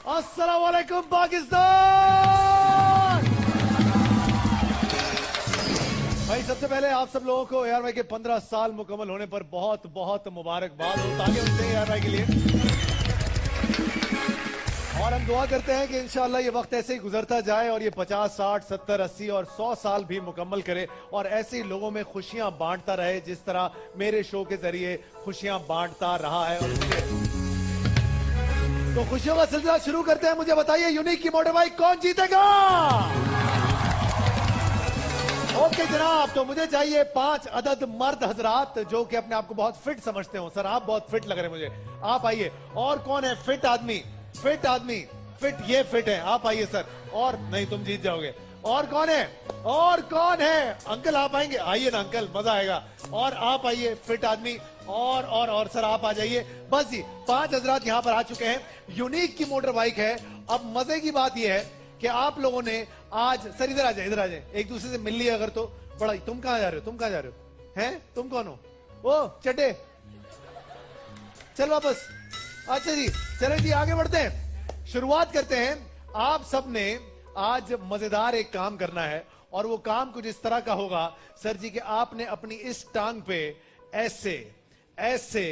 अस्सलाम वालेकुम पाकिस्तान। भाई सबसे पहले आप सब लोगों को AR भाई के 15 साल मुकम्मल होने पर बहुत बहुत मुबारकबाद हो। तालियां होते हैं AR भाई के लिए। और हम दुआ करते हैं कि इंशाअल्लाह ये वक्त ऐसे ही गुजरता जाए और ये 50, 60, 70, 80 और 100 साल भी मुकम्मल करे और ऐसे ही लोगों में खुशियां बांटता रहे जिस तरह मेरे शो के जरिए खुशियां बांटता रहा है। और तो खुशियों का सिलसिला शुरू करते हैं। मुझे बताइए यूनिक की मोटर बाइक कौन जीतेगा? ओके जनाब, तो मुझे चाहिए 5 अदद मर्द हजरात जो कि अपने आप को बहुत फिट समझते हो। सर आप बहुत फिट लग रहे हैं मुझे, आप आइए। और कौन है फिट आदमी? फिट आदमी, फिट, ये फिट है, आप आइए सर। और नहीं, तुम जीत जाओगे। और कौन है? और कौन है? अंकल आप आएंगे? आइए ना अंकल, मजा आएगा। और आप आइए फिट आदमी। और सर आप आ जाइए। बस जी 5 हजरात यहाँ पर आ चुके हैं। यूनिक की मोटर बाइक है। अब मजे की बात यह है कि आप लोगों ने आज, सर इधर आ जाए, इधर आ जाए, एक दूसरे से मिल लिया अगर तो बड़ा। तुम कहाँ जा रहे हो? तुम कहाँ जा रहे हो? हैं तुम कौन हो? ओ चड्डे, चल वापस। अच्छा जी, चलो जी आगे बढ़ते हैं, शुरुआत करते हैं। आप सबने आज मजेदार एक काम करना है और वो काम कुछ इस तरह का होगा सर जी कि आपने अपनी इस टांग पे ऐसे ऐसे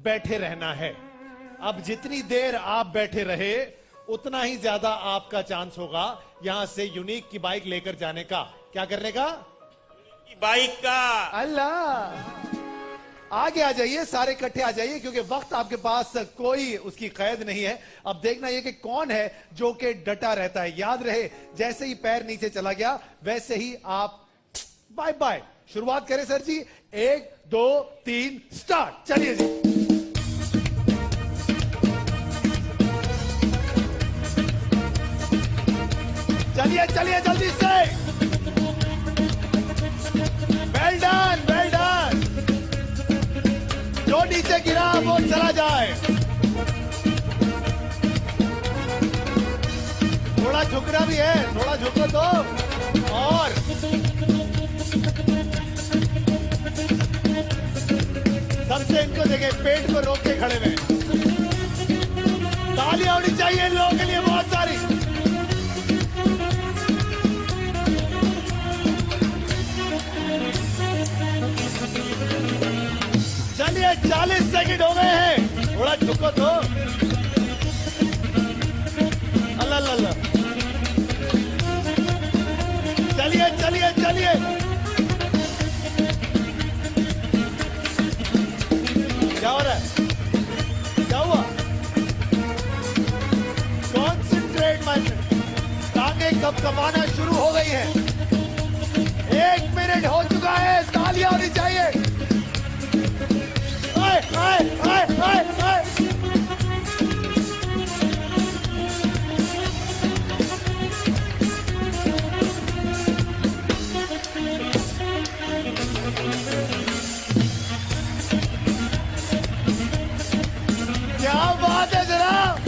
बैठे रहना है। अब जितनी देर आप बैठे रहे उतना ही ज्यादा आपका चांस होगा यहां से यूनिक की बाइक लेकर जाने का। क्या करने का? बाइक का। अल्लाह, आगे आ जाइए, सारे इकट्ठे आ जाइए क्योंकि वक्त आपके पास कोई उसकी कैद नहीं है। अब देखना यह कि कौन है जो कि डटा रहता है। याद रहे जैसे ही पैर नीचे चला गया वैसे ही आप बाय बाय। शुरुआत करें सर जी, 1 2 3 स्टार्ट। चलिए जी, चलिए चलिए जल्दी से। Well done, well done. जो नीचे गिरा वो चला जाए। थोड़ा झुकना भी है, थोड़ा झुको तो। और सबसे इनको देखे पेट को रोक के खड़े हुए। तालियां होनी चाहिए इन लोगों के लिए बहुत सारी। चलिए 40 सेकंड हो गए हैं, थोड़ा झुको तो। अल्लाह अल्लाह, चलिए चलिए चलिए। क्या हो रहा है? क्या हुआ? Concentrate my friend. टांगे कपकपाना शुरू हो गई है। 1 मिनट हो चुका है, तालियां होनी चाहिए। आए, आए, आए, आए, आए। क्या बात है जनाब।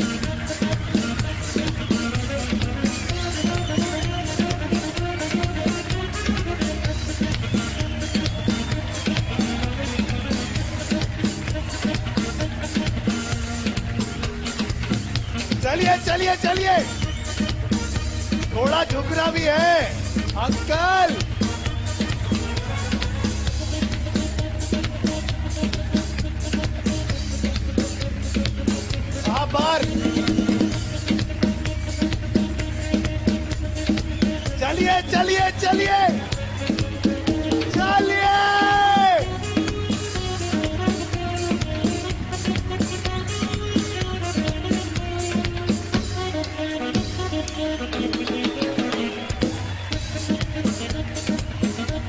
चलिए चलिए चलिए, थोड़ा झुकना भी है अंकल। आप बाहर। चलिए चलिए चलिए चलिए।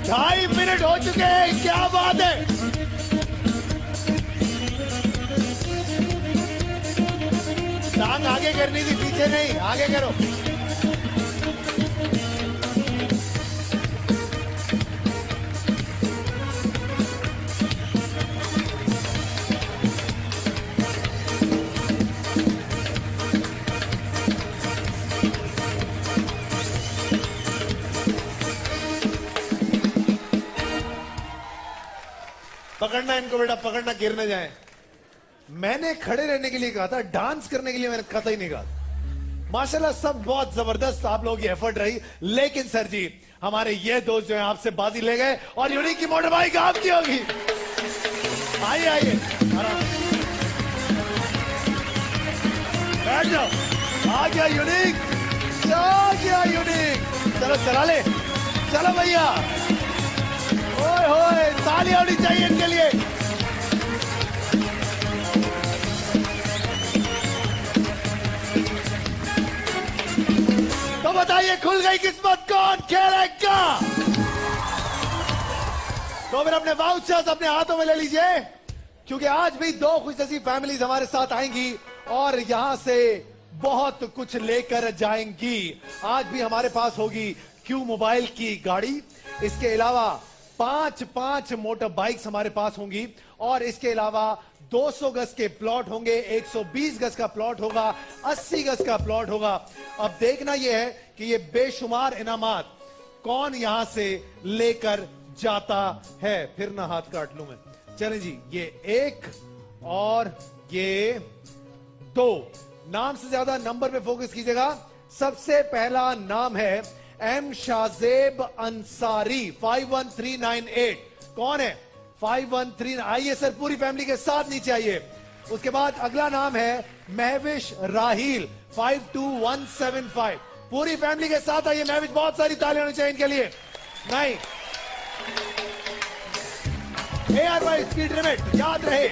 ढाई मिनट हो चुके हैं, क्या बात है। टांग आगे करनी थी, पीछे नहीं, आगे करो। पकड़ना इनको बेटा, पकड़ना, गिरने जाए। मैंने खड़े रहने के लिए कहा था, डांस करने के लिए मैंने कतई नहीं कहा। माशाल्लाह सब बहुत जबरदस्त आप लोगों की एफर्ट रही, लेकिन सर जी हमारे ये दोस्त जो है आपसे बाजी ले गए और यूनिक की मोटर बाइक आपकी होगी। आइए आइए आराम से। बैठ जाओ। आ गया यूनिक, आ गया यूनिक। चलो चला ले, चलो भैया। ओए होए, ताली होनी चाहिए इनके लिए। तो बताइए खुल गई किस्मत, कौन खेलेगा? तो फिर अपने वाउचर्स अपने हाथों में ले लीजिए, क्योंकि आज भी दो खुशनसीब फैमिलीज हमारे साथ आएंगी और यहां से बहुत कुछ लेकर जाएंगी। आज भी हमारे पास होगी क्यू मोबाइल की गाड़ी, इसके अलावा 5 मोटर बाइक्स हमारे पास होंगी और इसके अलावा 200 गज के प्लॉट होंगे, 120 गज का प्लॉट होगा, 80 गज का प्लॉट होगा। अब देखना यह है कि ये बेशुमार इनामात कौन यहां से लेकर जाता है। फिर ना हाथ काट लूं मैं। चलें जी, ये 1 और ये 2। नाम से ज्यादा नंबर पे फोकस कीजिएगा। सबसे पहला नाम है एम शाजेब अंसारी, 51398। कौन है? 513। आइए सर, पूरी फैमिली के साथ नीचे आइए। उसके बाद अगला नाम है महविश राहील, 52175। पूरी फैमिली के साथ आइए। महविश, बहुत सारी तालियां होनी चाहिए इनके लिए। नहीं, ARY स्पीड लिमिट याद रहे।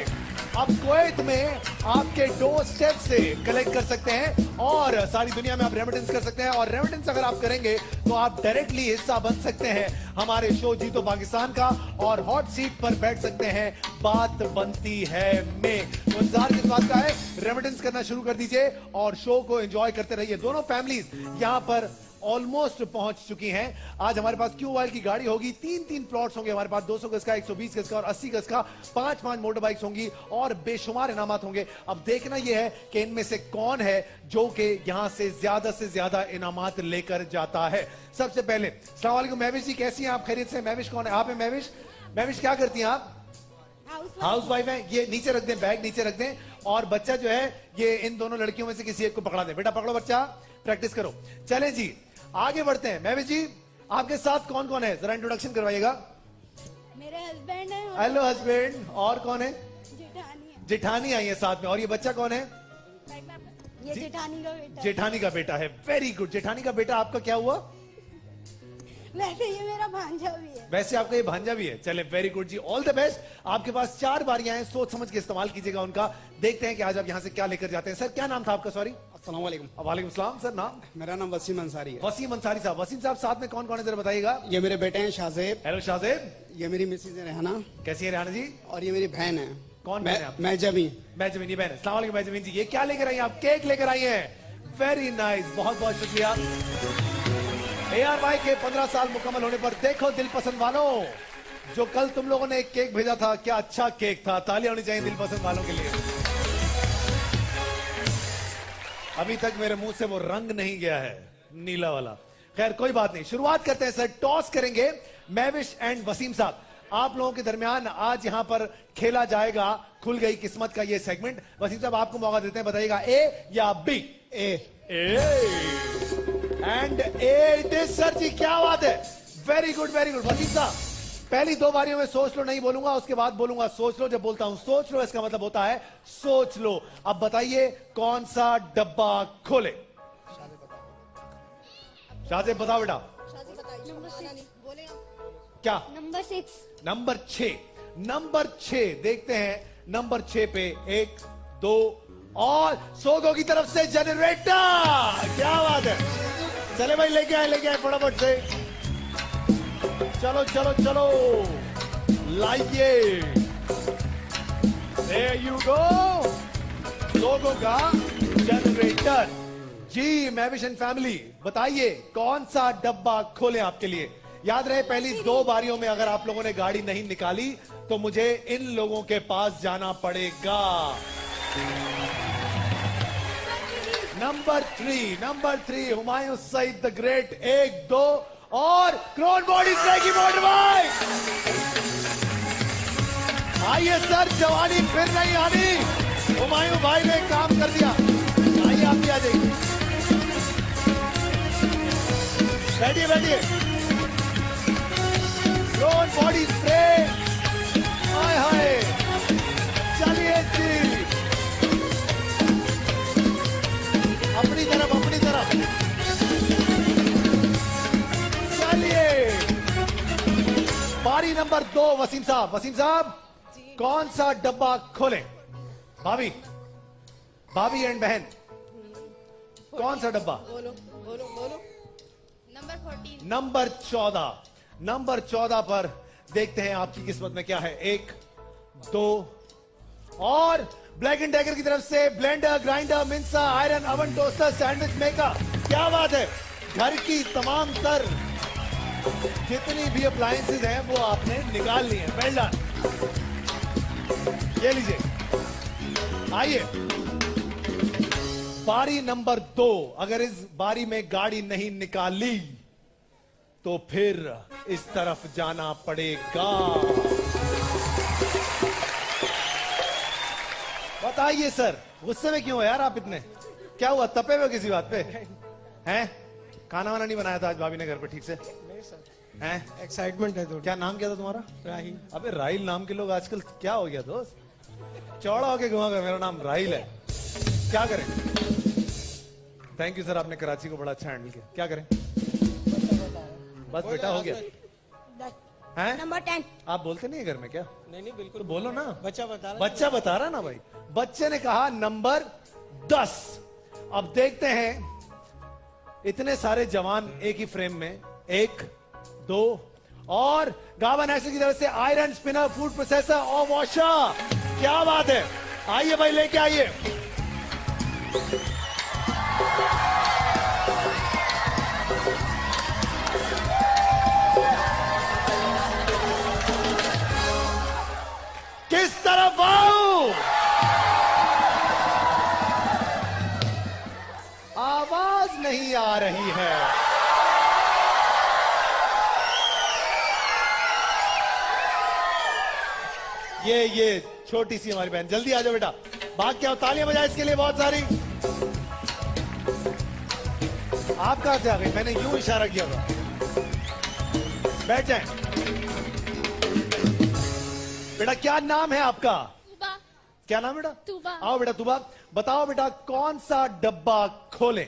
अब कुवैत में आपके डोर स्टेप से कलेक्ट कर सकते हैं और सारी दुनिया में आप रेमिटेंस कर सकते हैं। और रेमिटेंस अगर आप करेंगे तो आप डायरेक्टली हिस्सा बन सकते हैं हमारे शो जीतो पाकिस्तान का और हॉट सीट पर बैठ सकते हैं बात बनती है में। तो इंतजार किस बात का है? रेमिटेंस करना शुरू कर दीजिए और शो को एंजॉय करते रहिए। दोनों फैमिलीज यहां पर ऑलमोस्ट पहुंच चुकी हैं। आज हमारे पास क्यू मोबाइल की गाड़ी होगी, 3 प्लॉट्स होंगे हमारे पास, 200 गज का, 120 गज का और 80 गज का। 5 मोटर बाइक्स होंगी और बेशुमार इनामात होंगे। अब देखना यह है कि इनमें से कौन है जो कि यहां से ज्यादा इनामात लेकर जाता है। सबसे पहले अस्सलाम वालेकुम महविश जी, कैसी हैं आप? खैरियत से? महविश कौन है? आप है महविश? महविश क्या करती हैं आप? हाउस वाइफ है। ये नीचे रख दें, बैग नीचे रख दें। और बच्चा जो है ये इन दोनों लड़कियों में से किसी एक को पकड़ा दें। बेटा पकड़ो बच्चा, प्रैक्टिस करो। चलें जी आगे बढ़ते हैं। महविश जी आपके साथ कौन कौन है, जरा इंट्रोडक्शन करवाइएगा। मेरे हस्बैंड है। Hello husband. और कौन है? जेठानी है। जेठानी आई है साथ में। और ये बच्चा कौन है? ये जेठानी का बेटा। जेठानी का बेटा है। Very good. जेठानी का बेटा आपका क्या हुआ? वैसे ये मेरा भांजा भी है। वैसे आपका ये भांजा भी है। चले, very good ji, all the best. आपके पास 4 बारियां हैं, सोच समझ के इस्तेमाल कीजिएगा उनका। देखते हैं कि आज आप यहाँ से क्या लेकर जाते हैं। सर क्या नाम था आपका? सॉरी। अस्सलाम वालेकुम। वालेकुम सलाम। सर नाम? मेरा नाम वसीम अंसारी है। वसीम अंसारी साहब। वसीम साहब साथ में कौन कौन है जरा बताइएगा। ये मेरे बेटे हैं शाहजेब। हेलो शाहजेब। ये मेरी मिसेज है रेहाना। कैसी है रेहाना जी? और ये मेरी बहन है। कौन बहन है आप? मैं जमी। मैजमीनी बहन। अस्सलाम वालेकुम मैजमीन जी। ये क्या लेकर आई हैं आप? केक लेकर आई हैं। वेरी नाइस, बहुत बहुत शुक्रिया। ARY के 15 साल मुकम्मल होने पर देखो दिल पसंद वालों, जो कल तुम लोगों ने एक केक भेजा था, क्या अच्छा केक था। तालियां होनी चाहिए दिल पसंद वालों के लिए। अभी तक मेरे मुंह से वो रंग नहीं गया है, नीला वाला। खैर कोई बात नहीं, शुरुआत करते हैं सर। टॉस करेंगे महविश एंड वसीम साहब। आप लोगों के दरमियान आज यहां पर खेला जाएगा खुल गई किस्मत का ये सेगमेंट। वसीम साहब आपको मौका देते हैं, बताइएगा ए या B? A. And A it is sir जी, क्या बात है। Very good very good. Waseem साहब पहली 2 बारियों में सोच लो नहीं बोलूंगा, उसके बाद बोलूंगा सोच लो। जब बोलता हूं सोच लो, इसका मतलब होता है सोच लो। अब बताइए कौन सा डब्बा खोले? शाहजेब बताओ बेटा। क्या? नंबर 6। नंबर 6। नंबर 6 देखते हैं। नंबर 6 पे 1 2 और सोगो की तरफ से जनरेटर। क्या बात है। चले भाई, लेके आए फटाफट से। चलो चलो चलो लाइए। There you go। सोगो का generator ji. Mahvish and family बताइए कौन सा डब्बा खोले आपके लिए। याद रहे पहली 2 बारियों में अगर आप लोगों ने गाड़ी नहीं निकाली तो मुझे इन लोगों के पास जाना पड़ेगा। Number 3 Humayun Saeed the great. 1 2 और क्रोन बॉडी की मोटर बाइक। आइए सर, जवानी फिर नहीं आनी। हुमायूं भाई ने काम कर दिया। आइए आप भी आ जाइए, बैठिए बैठिए। रोन बॉडी स्प्रे, हाय हाय, चलिए जी, अपनी तरफ अपनी तरफ, चलिए। पारी नंबर 2 वसीम साहब। वसीम साहब, कौन सा डब्बा खोलें? भाभी, भाभी एंड बहन, कौन सा डब्बा? बोलो बोलो बोलो। नंबर 14। नंबर 14। नंबर 14 पर देखते हैं आपकी किस्मत में क्या है। 1 2 और ब्लैक एंड टाइगर की तरफ से blender, grinder, mixer, iron, oven, toaster, sandwich maker. क्या बात है, घर की तमाम तर जितनी भी अप्लायंसेज हैं वो आपने निकाल ली हैं। Well done. ये लीजिए, आइए। बारी नंबर 2। अगर इस बारी में गाड़ी नहीं निकाली तो फिर इस तरफ जाना पड़ेगा। बताइए सर, गुस्से में क्यों हो यार आप इतने? क्या हुआ, तपे हुए किसी बात पे हैं? खाना वाना नहीं बनाया था आज भाभी ने घर पे ठीक से? नहीं सर, हैं? एक्साइटमेंट है थोड़ी। क्या नाम क्या था तुम्हारा? राहिल। अबे राहिल नाम के लोग आजकल क्या हो गया दोस्त? चौड़ा होके घुमाकर, मेरा नाम राहिल है, क्या करें? थैंक यू सर, आपने कराची को बड़ा अच्छा हैंडल किया। क्या करें, बस बेटा हो गया हैं? नंबर 10। आप बोलते नहीं है घर में क्या? नहीं नहीं बिल्कुल, तो बोलो ना। बच्चा बता रहा। बच्चा बता रहा ना भाई। बच्चे ने कहा नंबर 10। अब देखते हैं, इतने सारे जवान एक ही फ्रेम में। 1 2 और गावा नेशनल की तरफ से आयरन, स्पिनर, फूड प्रोसेसर और वॉशर। क्या बात है, आइए भाई लेके आइए। किस तरफ आऊं? आवाज नहीं आ रही है। ये छोटी सी हमारी बहन, जल्दी आ जाओ बेटा, भाग के आओ। तालियां बजाए इसके लिए बहुत सारी। आप कहां से आ गई? मैंने यूं इशारा किया था। बैठ जाएं। बेटा क्या नाम है आपका? तूबा। क्या नाम बेटा? तूबा। आओ बेटा तूबा, बताओ बेटा कौन सा डब्बा खोलें?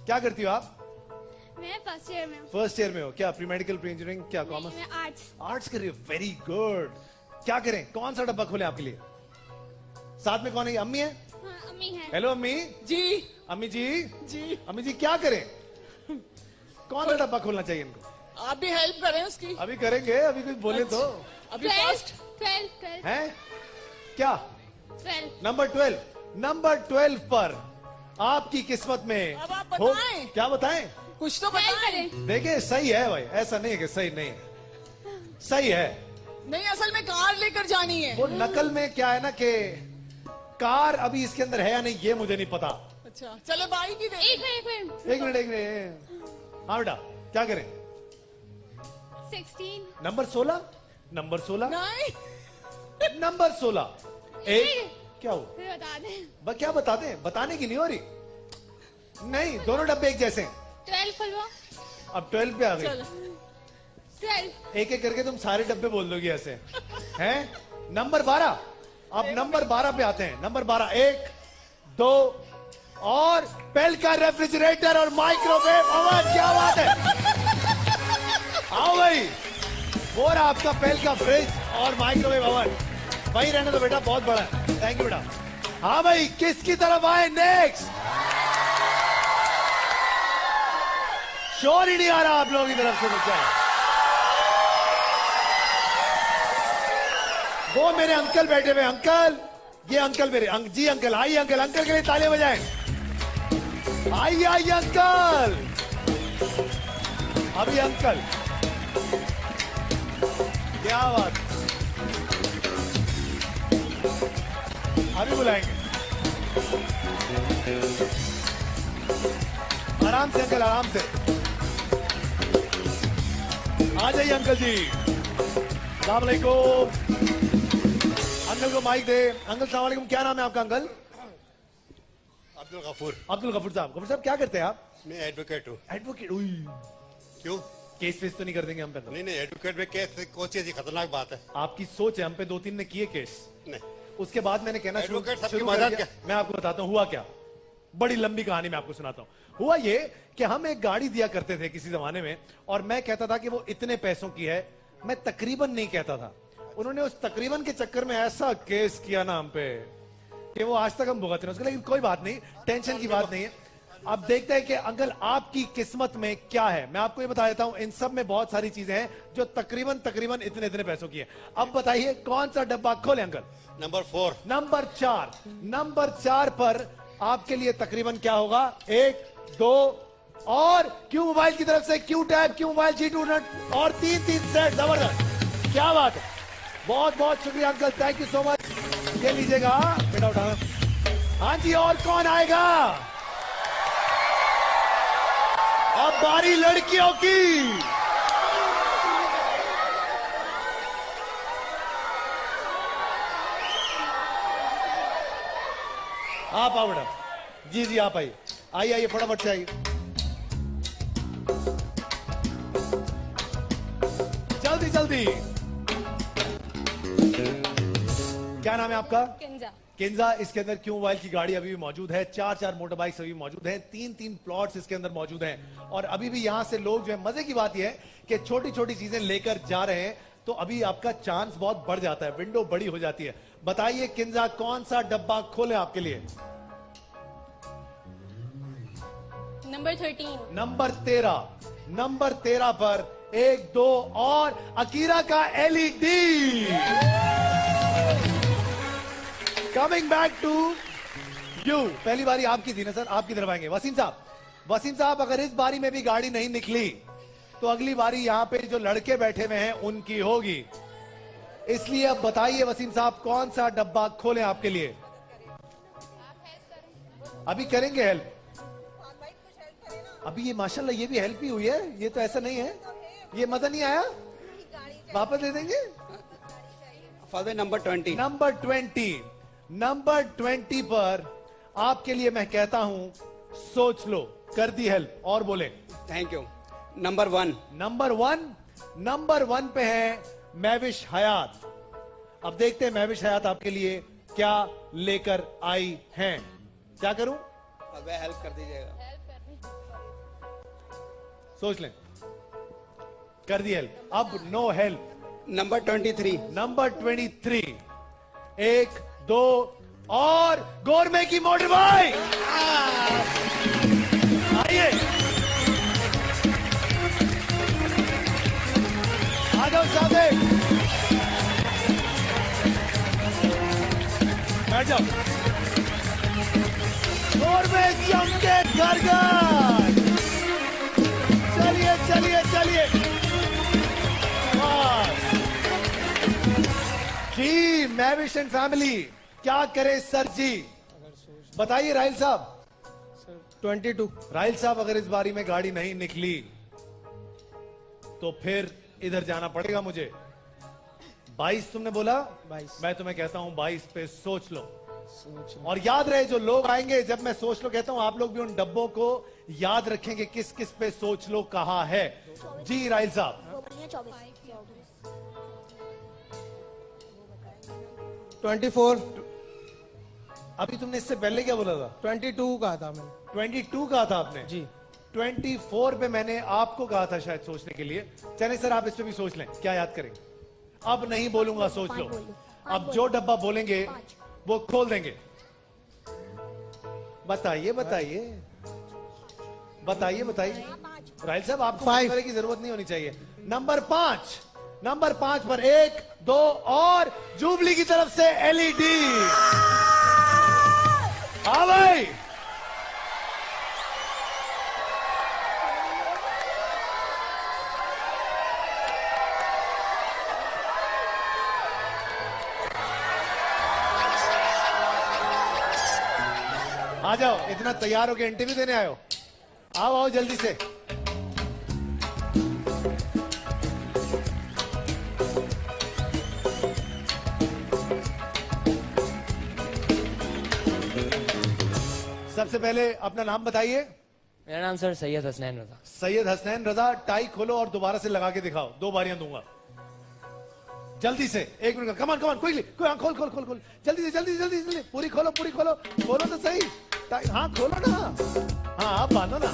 क्या करती हो आप? मैं फर्स्ट ईयर में हूँ। फर्स्ट ईयर में हो क्या? प्री मेडिकल, प्री इंजीनियरिंग, क्या कॉमर्स? मैं आर्ट्स। आर्ट्स कर रही हो, वेरी गुड। क्या करें, कौन सा डब्बा खोले आपके लिए? साथ में कौन है? अम्मी है? हाँ, अम्मी है। हेलो अम्मी जी अम्मी जी जी, अम्मी जी क्या करें, कौन सा डब्बा खोलना चाहिए इनको? आप भी हेल्प करें उसकी। अभी करेंगे, अभी कुछ बोले तो। अभी फर्स्ट 12 हैं क्या? 12। नंबर 12। नंबर 12 पर आपकी किस्मत में अब आप हो। बताएं। क्या बताएं? कुछ तो 12 बताएं। करें। देखिए सही है भाई, ऐसा नहीं है कि सही नहीं है, सही है। नहीं, असल में कार लेकर जानी है। वो नकल में क्या है ना कि कार अभी इसके अंदर है या नहीं ये मुझे नहीं पता। अच्छा चलो बाई की दे। एक मिनट। एक मिनट एक मिनट। हाँ बेटा क्या करें? 16। नंबर 16। नंबर 16। नहीं नंबर 16। एक क्या हो? फिर बता दें। क्या बता दें? बताने की नहीं हो रही। नहीं, दोनों डब्बे एक जैसे हैं। 12 खुलवा। अब 12 पे आ गई। चलो 12। एक एक करके तुम सारे डब्बे बोल दोगी ऐसे हैं। नंबर 12। अब नंबर 12 पे आते हैं। नंबर 12। 1 2 और पेल का रेफ्रिजरेटर और माइक्रोवेव ओवन। क्या बात है, आओ भाई। वो रहा आपका पेल का फ्रिज और माइक्रोवेव ओवन। वही रहने दो बेटा, बहुत बड़ा है। थैंक यू बेटा। हाँ भाई, किसकी तरफ आए नेक्स्ट? शोर ही नहीं आ रहा आप लोगों की तरफ से। बच्चा वो मेरे अंकल बैठे हुए। अंकल, ये अंकल मेरे जी अंकल, आइए अंकल, अंकल के लिए तालियां बजाएं। आइए आइए अंकल, अभी अंकल, क्या बात, अभी बुलाएंगे। आराम से अंकल, आराम से आ जाइए अंकल जी, अस्सलाम वालेकुम। अंकल को माइक दे। अंकल सलाम वालेकुम, क्या नाम है आपका अंकल? अब्दुल गफूर। अब्दुल गफूर साहब। गफूर साहब क्या करते हैं आप? मैं एडवोकेट हूँ। एडवोकेट। क्यों? केस फेस तो नहीं कर देंगे हम पे? तो नहीं नहीं, एडवोकेट में केस कौन सी ऐसी खतरनाक बात है? आपकी सोच है, हम पे 2-3 ने किए केस। नहीं, उसके बाद मैंने कहना शुरू एडवोकेट सबकी शुरू कर मदद दिया। क्या? मैं आपको बताता हूँ हुआ क्या। बड़ी लंबी कहानी मैं आपको सुनाता हूँ। हुआ ये कि हम एक गाड़ी दिया करते थे किसी जमाने में, और मैं कहता था कि वो इतने पैसों की है। मैं तकरीबन नहीं कहता था। उन्होंने उस तकरीबन के चक्कर में ऐसा केस किया ना हम पे कि वो आज तक हम भुगत रहे हैं उसका। लेकिन कोई बात नहीं, टेंशन की बात नहीं है। अब देखते हैं कि अंकल आपकी किस्मत में क्या है। मैं आपको ये बता देता हूं, इन सब में बहुत सारी चीजें हैं जो तकरीबन इतने इतने पैसों की है। अब बताइए कौन सा डब्बा खोले अंकल? नंबर 4। नंबर 4। नंबर 4 पर आपके लिए तकरीबन क्या होगा? 1, 2 और क्यू मोबाइल की तरफ से Q tab, Q mobile, G2 नट और 3 सेट। जबरदस्त, क्या बात है। बहुत बहुत शुक्रिया uncle, thank you so much. ये लीजिएगा बेटा, उठाना। हाँ जी, और कौन आएगा? अब बारी लड़कियों की। आप आओ बेटा। जी जी आप आइए, आइए आइए, फटाफट से आइए। जल्दी जल्दी। क्या नाम है आपका? किंजा। किंजा। इसके अंदर क्यू मोबाइल की गाड़ी अभी भी मौजूद है। 4 मोटर बाइक्स अभी भी मौजूद हैं। 3 प्लॉट्स इसके अंदर मौजूद हैं। और अभी भी यहां से लोग जो है, मजे की बात यह है कि छोटी छोटी चीजें लेकर जा रहे हैं, तो अभी आपका चांस बहुत बढ़ जाता है, विंडो बड़ी हो जाती है। बताइए किंजा, कौन सा डब्बा खोले आपके लिए? नंबर 13। नंबर 13। नंबर 13 पर 1, 2 और अकीरा का LED। Coming back to you. पहली बारी आपकी थी ना सर, आपकी तरफ आएंगे वसीम साहब। वसीम साहब, अगर इस बारी में भी गाड़ी नहीं निकली तो अगली बारी यहां पे जो लड़के बैठे हुए हैं उनकी होगी। इसलिए अब बताइए वसीम साहब, कौन सा डब्बा खोलें आपके लिए? अभी करेंगे हेल्प। अभी ये माशाल्लाह ये भी हेल्प ही हुई है, ये तो ऐसा नहीं है। ये मजा नहीं आया, वापस दे देंगे। Father number 20। नंबर 20। नंबर 20 पर आपके लिए मैं कहता हूं, सोच लो। कर दी हेल्प और बोले। Thank you. Number 1। Number 1। Number 1 पे है महविश हयात। अब देखते हैं महविश हयात आपके लिए क्या लेकर आई हैं। क्या करूं? अब हेल्प कर दीजिएगा। सोच लें। कर दी हेल्प, अब नो हेल्प। नंबर 23। नंबर 23। 1, 2 और गोरमे की मोटर बाइक। आइए, आ जाओ सादे, बैठ जाओ। गोरमे चमके घर घर। चलिए चलिए चलिए। जी महविश एंड फैमिली, क्या करे सर जी? बताइए राहिल साहब। 22। राहिल साहब, अगर इस बारी में गाड़ी नहीं निकली तो फिर इधर जाना पड़ेगा मुझे। 22 तुमने बोला? 22। मैं तुम्हें कहता हूं 22 पे सोच लो। और याद रहे, जो लोग आएंगे, जब मैं सोच लो कहता हूं, आप लोग भी उन डब्बों को याद रखेंगे किस किस पे सोच लो कहा है। जी राहिल साहब। 24। अभी तुमने इससे पहले क्या बोला था? 22 कहा था मैंने। 22 कहा था आपने? जी। 24 पे मैंने आपको कहा था शायद सोचने के लिए। चले सर, आप इस पे भी सोच लें, क्या याद करेंगे? अब नहीं बोलूंगा, सोच लो। अब जो डब्बा बोलेंगे वो खोल देंगे। बताइए बताइए बताइए बताइए। राहिल साहब, आपको 5 करने की जरूरत नहीं होनी चाहिए। नंबर 5। नंबर 5 पर 1, 2 और जुबली की तरफ से LED। हाँ भाई, आ जाओ। इतना तैयार होके इंटरव्यू देने आए हो? आओ आओ जल्दी से। सबसे पहले अपना नाम बताइए। मेरा नाम सर सैयद हसनैन रजा। सैयद हसनैन रजा। टाई खोलो और दोबारा से लगा के दिखाओ। 2 बारियां दूंगा जल्दी से। 1 मिनट का। कमान कमान क्विकली। खोल खोल खोल खोल जल्दी से जल्दी जल्दी जल्दी। पूरी खोलो खोलो तो सही। हाँ खोलो ना। हाँ आप बांधो ना,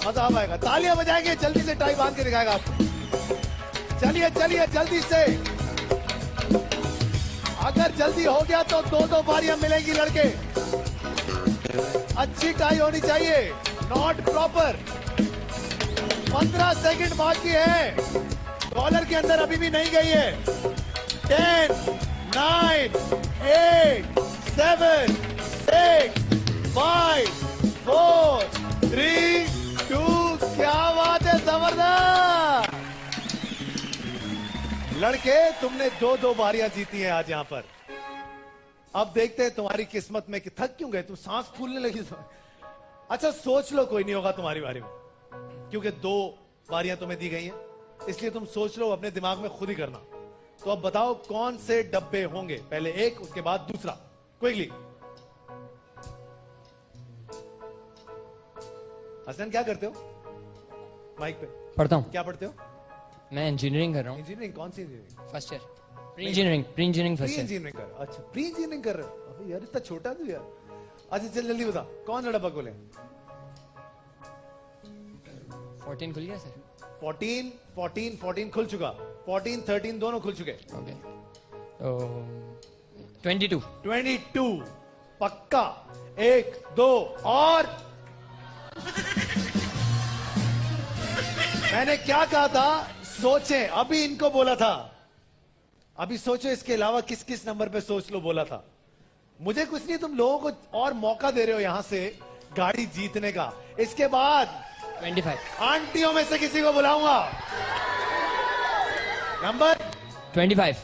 मजा अब आएगा। तालियां बजाएंगे। जल्दी से टाई बांध के दिखाएगा आपको। चलिए चलिए जल्दी से। अगर जल्दी हो गया तो 2-2 बारियां मिलेंगी लड़के। अच्छी टाई होनी चाहिए, नॉट प्रॉपर। 15 सेकंड बाकी है। कॉलर के अंदर अभी भी नहीं गई है। 10, 9, 8, 7, 6, 5, 4, 3, 2। क्या बात है, जबरदस्त लड़के। तुमने 2-2 बारियां जीती हैं आज यहां पर। अब देखते हैं तुम्हारी किस्मत में कि थक क्यों गए तुम, सांस फूलने लगी। अच्छा सोच लो, कोई नहीं होगा तुम्हारी बारी में, क्योंकि 2 बारियां तुम्हें दी गई हैं, इसलिए तुम सोच लो, अपने दिमाग में खुद ही करना। तो अब बताओ कौन से डब्बे होंगे। पहले एक, उसके बाद दूसरा। क्विकली। हसन क्या करते हो? माइक पे। पढ़ता हूँ। क्या पढ़ते हो? मैं इंजीनियरिंग कर रहा हूँ। इंजीनियरिंग। कौन सी engineering? First year. Pre engineering first pre year. Engineering कर। अच्छा प्री इंजीनियरिंग कर रहे हो। अबे यार इतना छोटा तू यार। अच्छा चल जल्दी बता, कौन सा डब्बा खोले? 14 खुल गया सर। 14 खुल चुका। 14, 13 दोनों खुल चुके। ओके तो 22। 22 पक्का। 1, 2 और मैंने क्या कहा था? सोचें। अभी इनको बोला था, अभी सोचो इसके अलावा किस किस नंबर पे सोच लो बोला था। मुझे कुछ नहीं, तुम लोगों को और मौका दे रहे हो यहां से गाड़ी जीतने का। इसके बाद 25। आंटियों में से किसी को बुलाऊंगा। नंबर 25।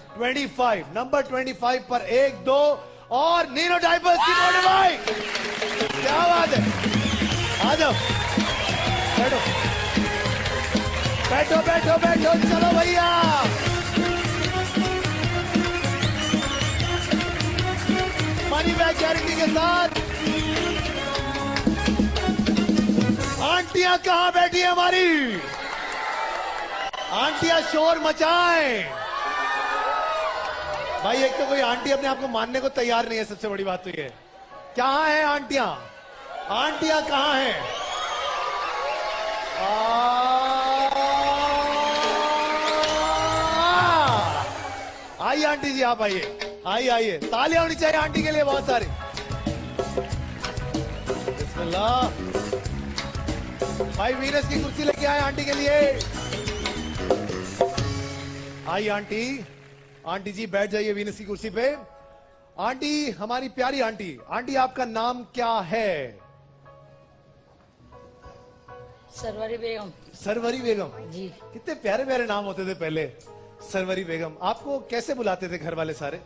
नंबर 25 पर 1, 2 और नीनो डाइपर्स की नोटिफाई। क्या बात है, आ जाओ। बैठो। चलो भैया। मनी बैग गारंटी के साथ। आंटियां कहां बैठी है हमारी? आंटियां शोर मचाएं। भाई एक तो कोई आंटी अपने आप को मानने को तैयार नहीं है, सबसे बड़ी बात तो ये है। कहां है आंटियां? आंटियां कहां हैं? आइए आंटी जी, आप आइए। तालियां होनी चाहिए आंटी के लिए बहुत सारी। बिस्मिल्लाह। भाई वीनस की कुर्सी लेके आए आंटी के लिए। आइए आंटी जी बैठ जाइए वीनस की कुर्सी पे। आंटी, हमारी प्यारी आंटी आपका नाम क्या है? सरवरी बेगम। सरवरी बेगम जी। कितने प्यारे प्यारे नाम होते थे पहले। सरवरी बेगम। आपको कैसे बुलाते थे घर वाले सारे?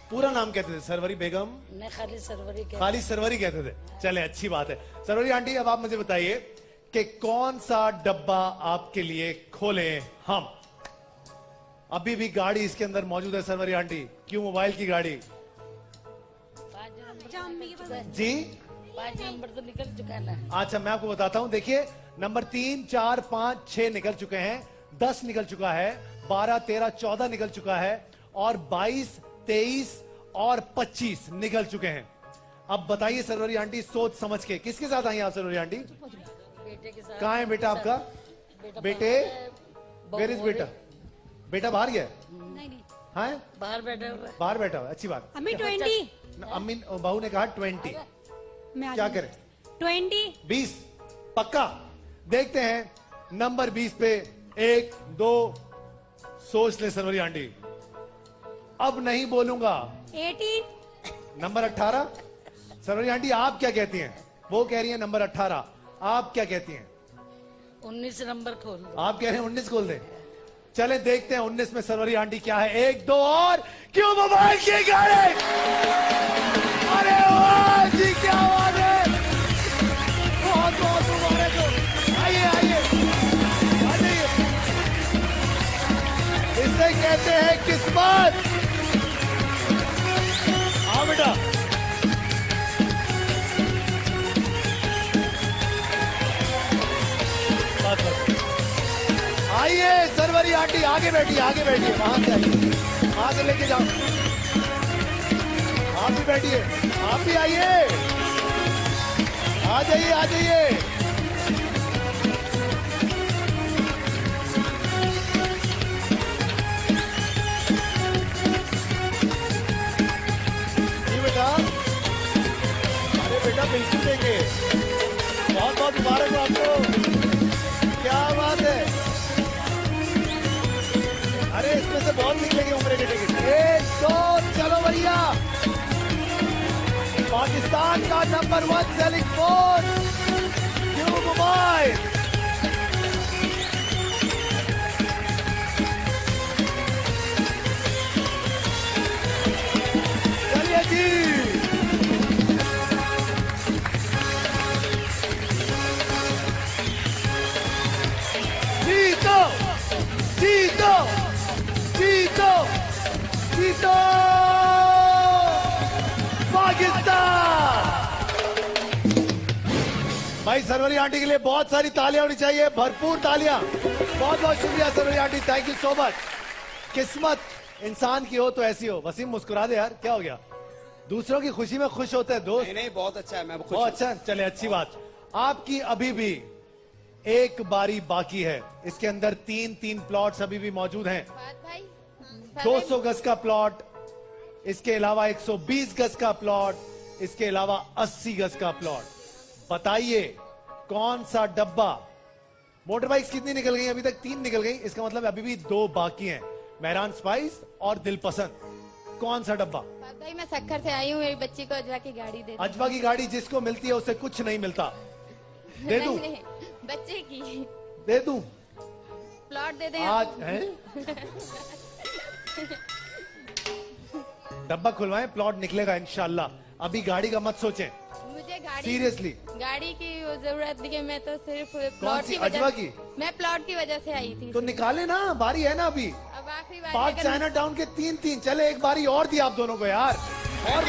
पूरा नाम कहते थे? सरवरी बेगम? नहीं, खाली सरवरी के। खाली सरवरी कहते थे। चले अच्छी बात है। सरवरी आंटी, अब आप मुझे बताइए कि कौन सा डब्बा आपके लिए खोले हम? अभी भी गाड़ी इसके अंदर मौजूद है सरवरी आंटी। क्यों? मोबाइल की गाड़ी। 5 नंबर जी 5 नंबर तो निकल चुका है ना। अच्छा मैं आपको बताता हूं। देखिए नंबर 3, 4, 5, 6 निकल चुके हैं, 10 निकल चुका है, 12, 13, 14 निकल चुका है और 22, 23 और 25 निकल चुके हैं। अब बताइए सरवरी आंटी सोच समझ के, किसके साथ आई आप सरवरी आंटी? बेटे के साथ। कहाँ है बेटा आपका? बेटे वेयर इज बेटा? बेटा बाहर गया? हाँ बाहर बैठा हुआ है। बाहर बैठा हुआ। अच्छी बात। अम्मी 20। अम्मी बहू ने कहा 20। क्या करें? 20। 20 पक्का। देखते हैं नंबर 20 पे। 1, 2 सोच ले सरवरी आंटी। अब नहीं बोलूंगा। 18। नंबर 18। सरवरी आंटी आप क्या कहती हैं? वो कह रही है नंबर 18, आप क्या कहती हैं? 19 नंबर खोल दो। आप कह रहे हैं 19 खोल दें। चले देखते हैं 19 में सरवरी आंटी क्या है। 1, 2 और क्यों मोबाइल की गाड़ी। अरे वाह जी, क्या बात है। बहुत बहुत मुबारक हो। आइए आइए आइए। इसे कहते हैं किस्मत। आओ बेटा। आंटी आगे बैठिए वहां से आइए, वहां से लेके जाओ। आप भी बैठिए, आप भी आइए, आ जाइए। जी बेटा, अरे बेटा बिल्कुल देंगे, बहुत बहुत मुबारक हो आपको, क्या बात है। अरे इसमें से बहुत निकलेंगे उम्र के टिकट। 1 2 चलो भैया, पाकिस्तान का number 1 selling phone Q mobile. चलिए जी, जीतो जीतो जीतो जीतो पाकिस्तान। भाई सरवरी आंटी के लिए बहुत सारी तालियां होनी चाहिए, भरपूर तालियां। बहुत बहुत शुक्रिया Sarwari aunty, thank you so much. किस्मत इंसान की हो तो ऐसी हो। वसीम मुस्कुरा दे यार, क्या हो गया? दूसरों की खुशी में खुश होते हैं दोस्त। नहीं बहुत अच्छा है, मैं खुश बहुत हूं। अच्छा, चले अच्छी बात। आपकी अभी भी एक बारी बाकी है, इसके अंदर 3 प्लॉट्स अभी भी मौजूद हैं। भाई 200 गज का प्लॉट, इसके अलावा 120 गज का प्लॉट, इसके अलावा 80 गज का प्लॉट। बताइए कौन सा डब्बा। मोटर बाइक्स कितनी निकल गई? अभी तक 3 निकल गई, इसका मतलब अभी भी 2 बाकी हैं, मेहरान स्पाइस और दिल पसंद। कौन सा डब्बा? भाई मैं सक्खर से आई हूँ, मेरी बच्ची को अजवा की गाड़ी दे दो। अजवा की गाड़ी जिसको मिलती है उसे कुछ नहीं मिलता। दे दूं? नहीं, बच्चे की दे दूं? प्लॉट दे दें आज है डब्बा खुलवाएं, प्लॉट निकलेगा इंशाल्लाह। अभी गाड़ी का मत सोचें, मुझे गाड़ी सीरियसली। गाड़ी की जरूरत नहीं है, मैं तो सिर्फ कौन प्लॉट सी? की वजह अजवा की? मैं प्लॉट की वजह से आई थी। तो निकाले ना, बारी है ना अभी। अब आखिरी बार पार्क अगर- चाइना टाउन के 3 चले, एक बारी और दी आप दोनों को यार। और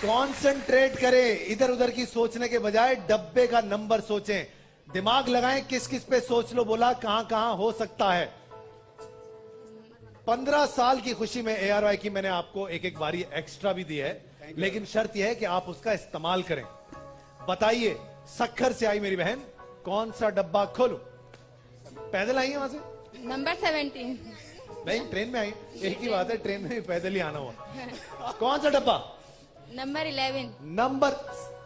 कॉन्सेंट्रेट करें, इधर उधर की सोचने के बजाय डब्बे का नंबर सोचें, दिमाग लगाएं, किस किस पे सोच लो बोला, कहां कहां हो सकता है। 15 साल की खुशी में ARY की मैंने आपको एक बारी एक्स्ट्रा भी दी है, लेकिन शर्त यह है कि आप उसका इस्तेमाल करें। बताइए, सक्खर से आई मेरी बहन, कौन सा डब्बा खोलूं? पैदल आई है वहां से? नंबर 17। नहीं, ट्रेन में आई। एक ही बात है, ट्रेन में भी पैदल ही आना हुआ। कौन सा डब्बा? नंबर 11।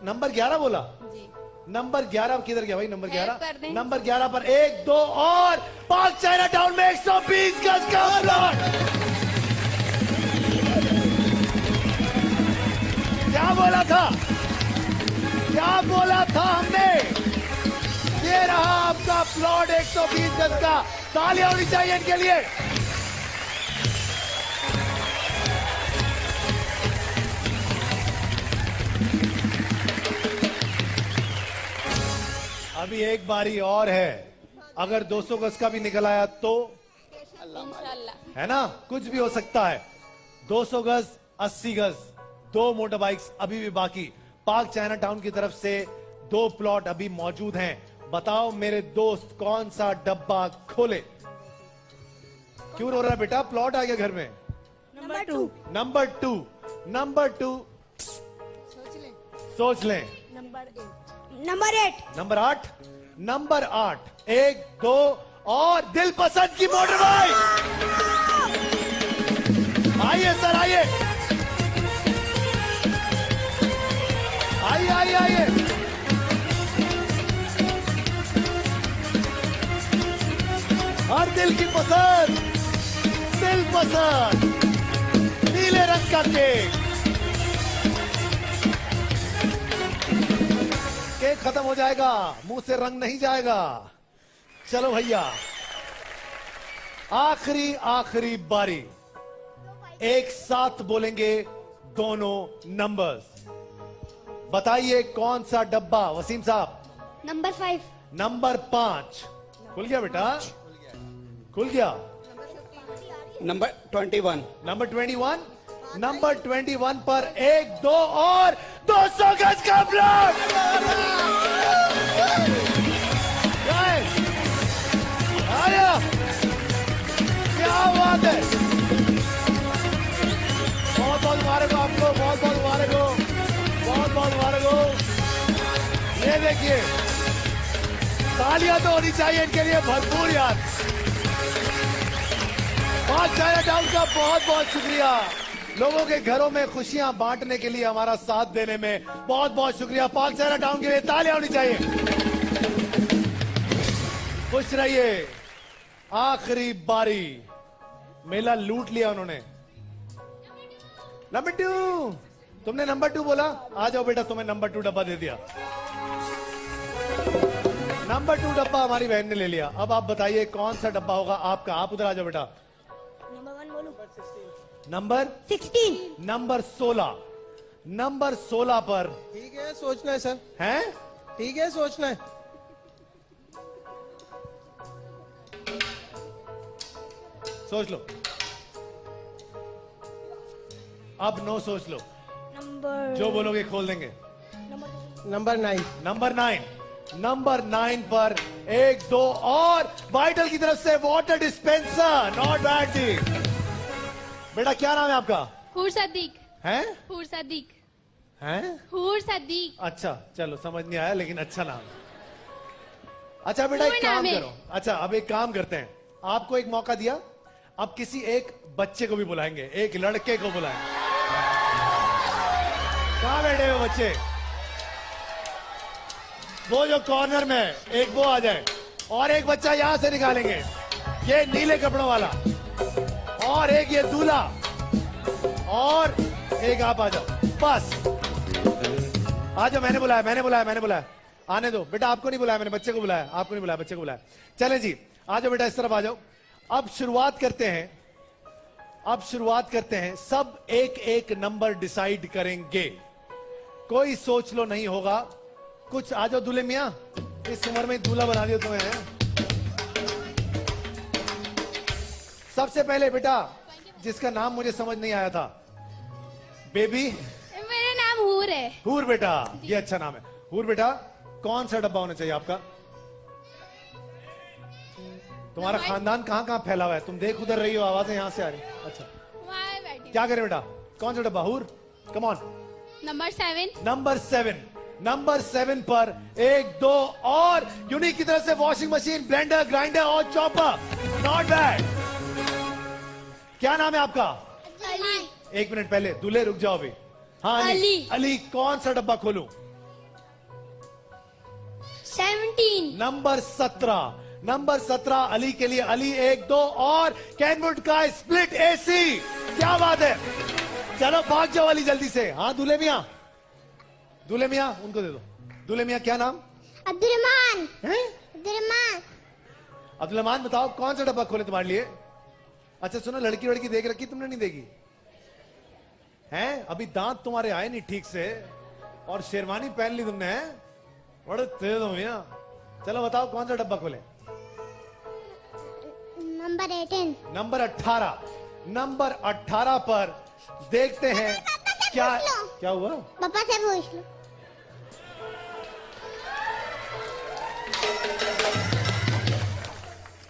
नंबर 11 बोला? जी नंबर 11 किधर गया भाई? नंबर 11 हेल्प कर दें। नंबर 11 पर 1 2 और पार्क चाइना टाउन में 120 गज का प्लॉट। क्या बोला था? क्या बोला था हमने? ये रहा आपका प्लॉट 120 गज का। तालियां होनी चाहिए इनके लिए। अभी एक बारी और है, अगर 200 गज का भी निकल आया तो इंशाल्लाह। है ना, कुछ भी हो सकता है। 200 गज, 80 गज, 2 मोटर बाइक्स अभी भी बाकी। पार्क चाइना टाउन की तरफ से 2 प्लॉट अभी मौजूद हैं। बताओ मेरे दोस्त, कौन सा डब्बा खोले? क्यों रो रहा है बेटा? प्लॉट आ गया घर में। नंबर 2। नंबर 2 सोच लें। नंबर 8। नंबर 8 1 2 और दिल पसंद की मोटर बाइक। आइए सर, आइए आइए आइए आइए। हर दिल की पसंद, दिल पसंद, नीले रंग का केक। केक खत्म हो जाएगा, मुंह से रंग नहीं जाएगा। चलो भैया, आखिरी बारी, एक साथ बोलेंगे दोनों नंबर्स। बताइए कौन सा डब्बा? वसीम साहब। नंबर 5। नंबर 5 खुल गया बेटा, खुल गया। नंबर 21। नंबर 21 नंबर 21 पर 1 2 और 200 गज का प्लॉट। क्या बात है, बहुत बहुत मुबारक हो आपको, बहुत बहुत मुबारक हो, बहुत बहुत मुबारक हो। ये देखिए, तालियां तो होनी चाहिए इनके लिए भरपूर यार। पाक चाइना टाउन का बहुत बहुत शुक्रिया, लोगों के घरों में खुशियां बांटने के लिए हमारा साथ देने में बहुत बहुत शुक्रिया। पाक चाइना टाउन के लिए तालियां होनी चाहिए। खुश रहिए, आखिरी बारी, मेला लूट लिया उन्होंने। नंबर 2, तुमने नंबर 2 बोला, आ जाओ बेटा, तुम्हें नंबर 2 डब्बा दे दिया। नंबर 2 डब्बा हमारी बहन ने ले लिया। अब आप बताइए कौन सा डब्बा होगा आपका। आप उधर आ जाओ बेटा। नंबर 1 बोलूं? नंबर 16। नंबर 16, नंबर 16 पर ठीक है, सोचना है सर, हैं? ठीक है, सोचना है। सोच लो, अब नो सोच लो, नंबर जो बोलोगे खोल देंगे। नंबर 9। नंबर 9, नंबर 9 पर 1 2 और वाइटल की तरफ से वाटर डिस्पेंसर। नॉट बैड जी। बेटा क्या नाम है आपका? हूर सदीक। हैं? हूर सदीक। हैं? हूर सदीक। अच्छा चलो, समझ नहीं आया लेकिन अच्छा नाम है। अच्छा बेटा, एक कोई काम नाम है। करो। अच्छा अब एक काम करते हैं, आपको एक मौका दिया, अब किसी एक बच्चे को भी बुलाएंगे, एक लड़के को बुलाएंगे। कहां बैठे हुए बच्चे? वो जो कॉर्नर में है, एक वो आ जाए, और एक बच्चा यहां से निकालेंगे, ये नीले कपड़ों वाला, और एक ये दूल्हा, और एक आप आ जाओ। बस आ जाओ, मैंने बुलाया, मैंने बुलाया, मैंने बुलाया। आने दो बेटा, आपको नहीं बुलाया मैंने, बच्चे को बुलाया। आपको नहीं बुलाया, बच्चे को बुलाया। चले जी, आ जाओ बेटा, इस तरफ आ जाओ। अब शुरुआत करते हैं, अब शुरुआत करते हैं। सब एक एक नंबर डिसाइड करेंगे, कोई सोच लो नहीं होगा कुछ। आ जाओ दूल्हे मियां, इस उम्र में दूल्हा बना दिया तुम्हें। सबसे पहले बेटा, जिसका नाम मुझे समझ नहीं आया था, बेबी। मेरा नाम हूर है। हूर बेटा, ये अच्छा नाम है। हूर बेटा, कौन सा डब्बा होना चाहिए आपका? तुम्हारा खानदान कहाँ कहाँ फैला हुआ है? तुम देख उधर रही हो, आवाजें यहाँ से आ रही। अच्छा वहाँ बैठी। क्या करें बेटा, कौन सा डब्बा? हूर, come on. Number 7। Number 7, number 7 पर 1 2 और यूनिक की तरफ से वॉशिंग मशीन, ब्लेंडर, ग्राइंडर और चॉपर। Not bad. क्या नाम है आपका? अली। एक मिनट पहले, दूल्हे रुक जाओ अभी। हाँ अली। अली, कौन सा डब्बा खोलूं? 17। नंबर 17, नंबर 17 अली के लिए। अली 1 2 और कैनवुड का स्प्लिट एसी। क्या बात है, चलो भाग जाओ अली जल्दी से। हाँ दूल्हे मियां, दूल्हे मियां उनको दे दो। दूल्हे मियां क्या नाम? अब्दुलरहमान। है? अब्दुलरहमान। अब्दुलरहमान, बताओ कौन सा डब्बा खोले तुम्हारे लिए? अच्छा सुनो, लड़की वड़की देख रखी तुमने? नहीं देगी हैं? अभी दांत तुम्हारे आए नहीं ठीक से, और शेरवानी पहन ली तुमने, हैं? बड़े तेज हो मियां। चलो बताओ कौन सा डब्बा खोले? नंबर 18। नंबर 18, नंबर 18 पर देखते हैं क्या क्या हुआ। पापा से पूछ लो।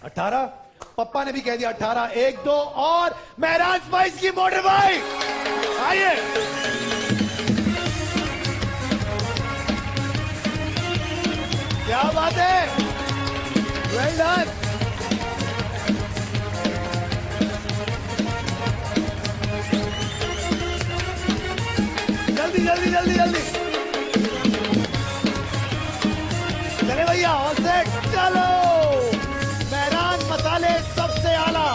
अठारह, पप्पा ने भी कह दिया 18। 1 2 और महराज स्पाइस की मोटर बाइक। आइए, क्या बात है, वेल डन। जल्दी जल्दी जल्दी जल्दी, चले भैया, ऑल सेट, चलो। महराज मसाले सबसे आला।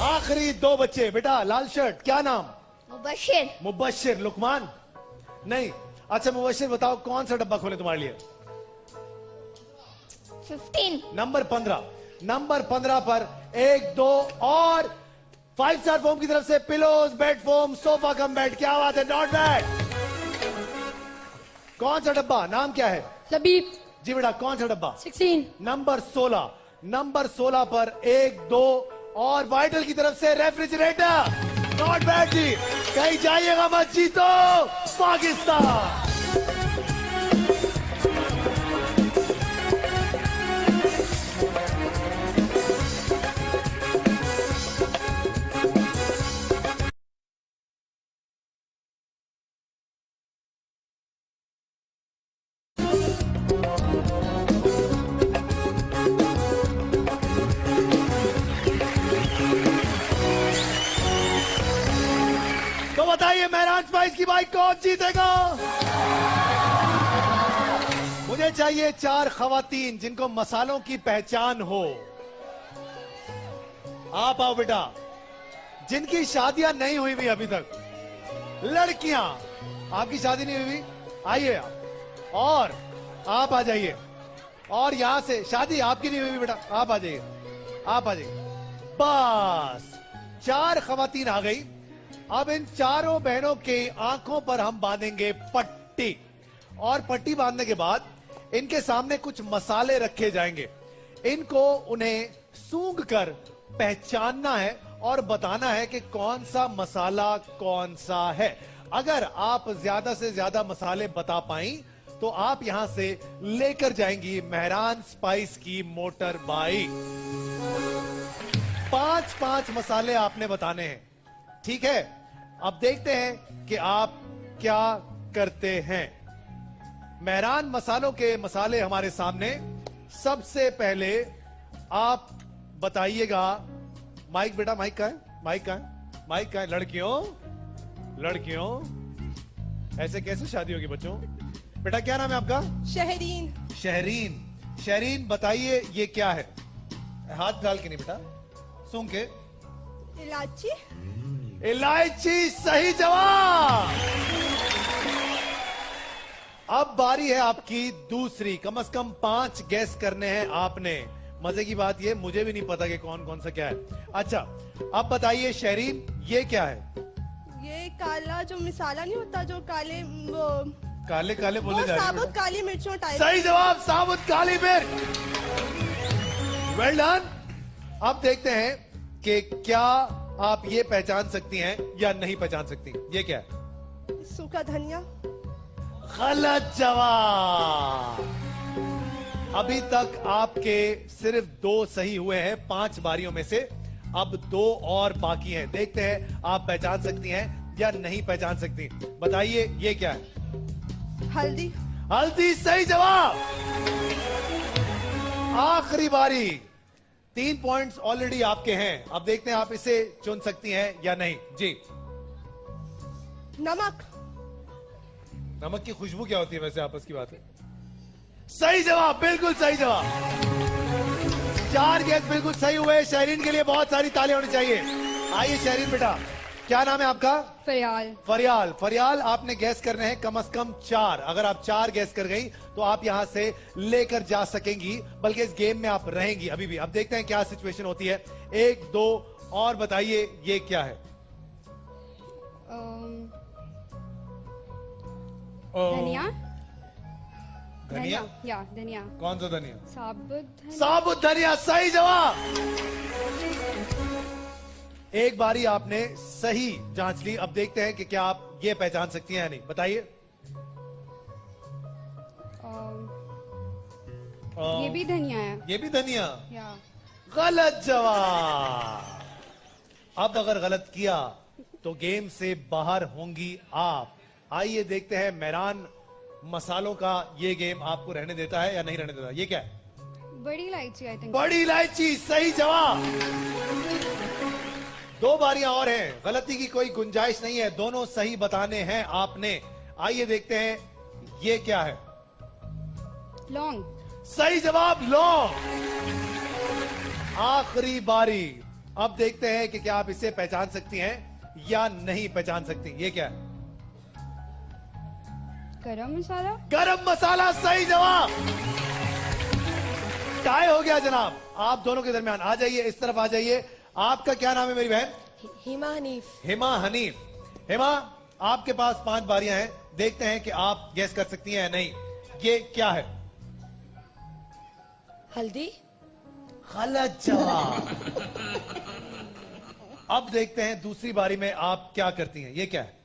आखिरी 2 बच्चे। बेटा लाल शर्ट, क्या नाम? मुबशिर। मुबशिर। लुकमान नहीं, अच्छा मुबशिर बताओ कौन सा डब्बा खोले तुम्हारे लिए? 15। नंबर 15, नंबर 15 पर 1 2 और 5 स्टार फोम की तरफ से pillows, bed foam, sofa cum bed. क्या बात है, नॉट बैड। कौन सा डब्बा, नाम क्या है? लबीब। जी बेटा, कौन सा डब्बा? 16। नंबर 16, नंबर 16 पर 1 2 और वाइटल की तरफ से रेफ्रिजरेटर। नॉट बैड जी, कहीं जाइएगा मत, जीतो पाकिस्तान। बताइए मेहरान स्पाइस की बाइक कौन जीतेगा? मुझे चाहिए 4 खवातीन जिनको मसालों की पहचान हो। आप आओ बेटा, जिनकी शादियां नहीं हुई भी अभी तक। लड़कियां, आपकी शादी नहीं हुई, आइए आप। और आप आ जाइए। और यहां से शादी आपकी नहीं हुई बेटा, आप आ जाइए, आप आ जाइए। बस 4 खवातीन आ गई। अब इन चारों बहनों के आंखों पर हम बांधेंगे पट्टी, और पट्टी बांधने के बाद इनके सामने कुछ मसाले रखे जाएंगे। इनको उन्हें सूंघ कर पहचानना है और बताना है कि कौन सा मसाला कौन सा है। अगर आप ज्यादा से ज्यादा मसाले बता पाई तो आप यहां से लेकर जाएंगी मेहरान स्पाइस की मोटर बाइक। 5-5 मसाले आपने बताने हैं, ठीक है? अब देखते हैं कि आप क्या करते हैं। मेहरान मसालों के मसाले हमारे सामने। सबसे पहले आप बताइएगा, माइक बेटा, माइक का है, माइक का है, माइक का है। लड़कियों ऐसे कैसे शादी होगी बच्चों? बेटा क्या नाम है आपका? शहरीन। शहरीन बताइए ये क्या है? हाथ डाल के नहीं बेटा, सूंघ के। इलायची सही जवाब। अब बारी है आपकी दूसरी। कम से कम 5 गैस करने हैं आपने। मजे की बात ये, मुझे भी नहीं पता कि कौन कौन सा क्या है। अच्छा अब बताइए शहरीन, ये क्या है? ये काला जो मसाला नहीं होता, जो काले वो काले काले बोले जा रहे हैं साबुत काली मिर्चों टाइप। सही जवाब, साबुत काली मिर्च। Well done. अब देखते हैं कि क्या आप ये पहचान सकती हैं या नहीं पहचान सकती। ये क्या है? सूखा धनिया। गलत जवाब। अभी तक आपके सिर्फ 2 सही हुए हैं 5 बारियों में से। अब 2 और बाकी हैं। देखते हैं आप पहचान सकती हैं या नहीं पहचान सकती। बताइए ये क्या है? हल्दी सही जवाब। आखिरी बारी। 3 पॉइंट्स ऑलरेडी आपके हैं। अब देखते हैं आप इसे चुन सकती हैं या नहीं। जी। नमक की खुशबू क्या होती है वैसे? आपस की बात है। सही जवाब, बिल्कुल सही जवाब। 4 गैस बिल्कुल सही हुए। शहरीन के लिए बहुत सारी तालियां होनी चाहिए। आइए शहरीन बेटा, क्या नाम है आपका? फरियाल। आपने गैस करने हैं कम से कम 4। अगर आप 4 गैस कर गई तो आप यहां से लेकर जा सकेंगी, बल्कि इस गेम में आप रहेंगी अभी भी। अब देखते हैं क्या सिचुएशन होती है। 1, 2 और बताइए ये क्या है? धनिया। कौन सा धनिया? साबुत धनिया सही जवाब। एक बारी आपने सही जांच ली। अब देखते हैं कि क्या आप ये पहचान सकती हैं या नहीं। बताइए। ये भी धनिया है। ये भी धनिया। गलत जवाब। अब अगर गलत किया तो गेम से बाहर होंगी आप। आइए देखते हैं मेहरान मसालों का ये गेम आपको रहने देता है या नहीं रहने देता। ये क्या है? बड़ी इलायची आई थिंक। बड़ी इलायची सही जवाब। 2 बारियां और हैं। गलती की कोई गुंजाइश नहीं है। दोनों सही बताने हैं आपने। आइए देखते हैं ये क्या है? लौंग। सही जवाब, लौंग। आखिरी बारी। अब देखते हैं कि क्या आप इसे पहचान सकती हैं या नहीं पहचान सकती। ये क्या है? गरम मसाला सही जवाब। टाई हो गया जनाब। आप दोनों के दरमियान आ जाइए, इस तरफ आ जाइए। आपका क्या नाम है मेरी बहन? हिमा हनीफ। हिमा, आपके पास 5 बारियां हैं। देखते हैं कि आप गैस कर सकती हैं या नहीं। ये क्या है? हल्दी। गलत जवाब। अब देखते हैं दूसरी बारी में आप क्या करती हैं। ये क्या है?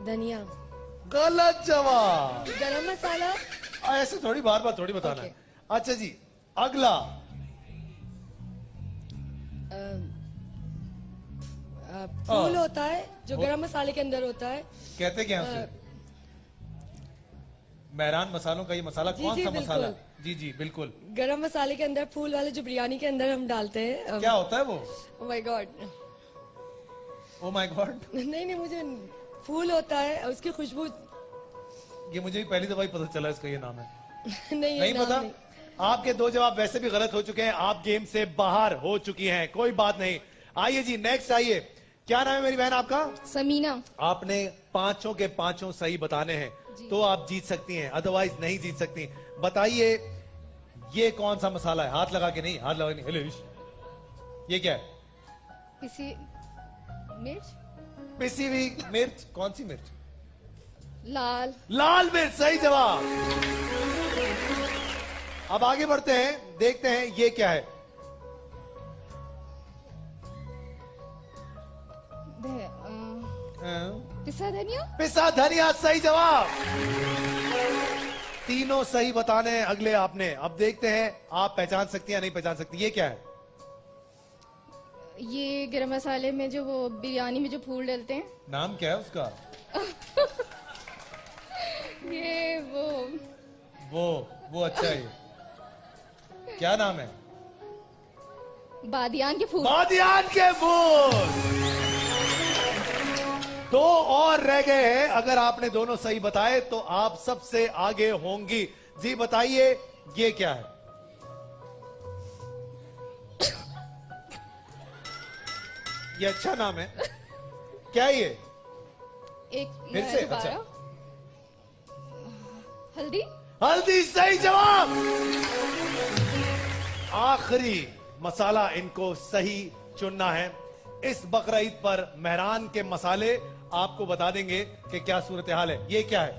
धनिया। गलत जवाब। गरम मसाला। ऐसे थोड़ी बार बार थोड़ी बताना है। अच्छा जी, अगला। फूल होता है जो गरम मसाले के अंदर होता है। कहते क्या उसे? मेहरान मसालों का ये मसाला जी, कौन जी, सा मसाला? बिल्कुल। जी जी बिल्कुल। गरम मसाले के अंदर फूल वाले जो बिरयानी के अंदर हम डालते हैं। क्या होता है वो? Oh my God. Oh my God, नहीं नहीं, मुझे फूल होता है और उसकी खुशबू ये मुझे भी पहली दफा ही पता चला इसका ये नाम है। नहीं ये नहीं नाम पता। नहीं। आपके दो जवाब वैसे भी गलत हो चुके हैं, आप गेम से बाहर हो चुकी हैं, कोई बात नहीं। आइए जी, नेक्स्ट आइए। क्या नाम है मेरी बहन आपका? समीना। आपने पांचों के पांचों सही बताने हैं तो आप जीत सकती हैं, अदरवाइज नहीं जीत सकती। बताइए ये कौन सा मसाला है? हाथ लगा के नहीं, हाथ लगा के नहीं। हेलो, ये क्या है? किसी मिर्च, पिसी हुई मिर्च। कौन सी मिर्च? लाल। लाल मिर्च, सही जवाब। अब आगे बढ़ते हैं, देखते हैं ये क्या है। पिसा धनिया। पिसा धनिया, सही जवाब। तीनों सही बताने हैं अगले आपने। अब देखते हैं आप पहचान सकती हैं या नहीं पहचान सकती। ये क्या है? ये गरम मसाले में जो वो बिरयानी में जो फूल डालते हैं। नाम क्या है उसका? ये वो अच्छा है। क्या नाम है? बादियान के फूल। बादियान के फूल। दो और रह गए हैं, अगर आपने दोनों सही बताए तो आप सबसे आगे होंगी। जी बताइए ये क्या है? ये अच्छा नाम है। क्या है ये? एक फिर से? दोबारा। अच्छा। हल्दी। हल्दी, सही जवाब। आखिरी मसाला इनको सही चुनना है। इस बकरा ईद पर मेहरान के मसाले आपको बता देंगे कि क्या सूरत हाल है। ये क्या है?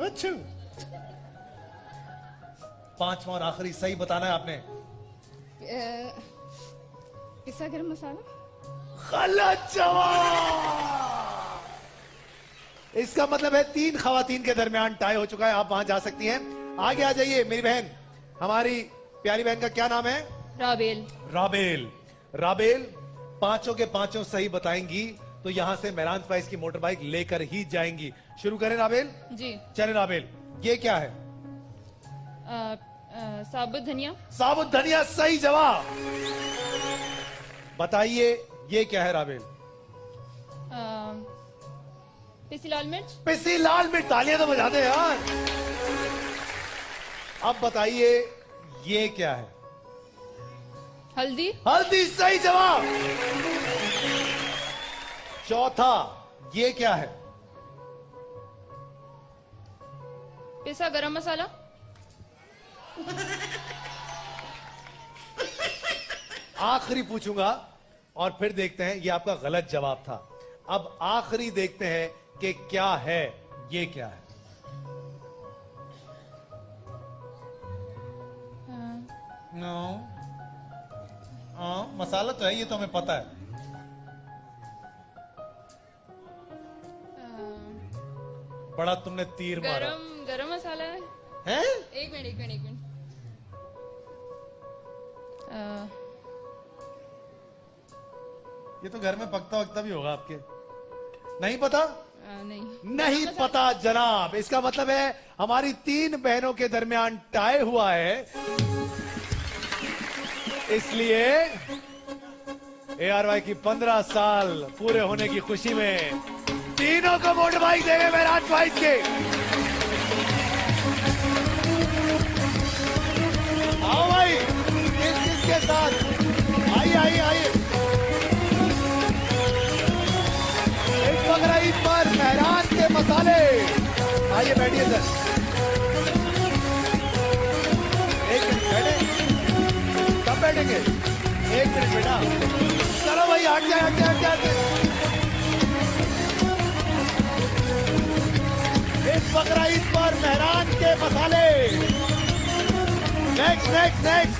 अच्छा, पांचवा और आखिरी सही बताना है आपने। पिसा गरम मसाला। गलत जवाब। इसका मतलब है 3 खवातीन के दरमियान टाई हो चुका है। आप वहां जा सकती हैं। आगे आ जाइए मेरी बहन। हमारी प्यारी बहन का क्या नाम है? राबेल। राबेल। राबेल पांचों के पांचों सही बताएंगी तो यहां से मेहरान स्पाइस की मोटर बाइक लेकर ही जाएंगी। शुरू करें राबेल? जी। चले राबेल, ये क्या है? साबुत धनिया। साबुत धनिया, सही जवाब। बताइए ये क्या है राबेल? पिसी लाल मिर्च। पिसी लाल मिर्च। तालियां तो बजा दे यार। अब बताइए ये क्या है? हल्दी। हल्दी, सही जवाब। चौथा ये क्या है? पिसा गरम मसाला। आखिरी पूछूंगा और फिर देखते हैं। ये आपका गलत जवाब था। अब आखिरी देखते हैं कि क्या है। ये क्या है? नो, मसाला तो है, ये तो हमें पता है। बड़ा तुमने तीर मारा। गरम मसाला है। हैं? एक मिनट। ये तो घर में पकता वकता भी होगा आपके। नहीं पता? नहीं गरम पता जनाब। इसका मतलब है हमारी 3 बहनों के दरमियान टाई हुआ है। इसलिए ARY की 15 साल पूरे होने की खुशी में तीनों को मोटर बाइक देंगे मेहरान स्पाइस के। आओ भाई, किसके साथ? आइए। इस बकरा ईद पर मेहरान के मसाले। आइए बैठिए सर। एक मिनट बैठे। कब बैठेंगे? 1 मिनट बेटा। चलो भाई, हट जाए। इस बकरा ईद पर मेहरान के मसाले। नेक्स्ट।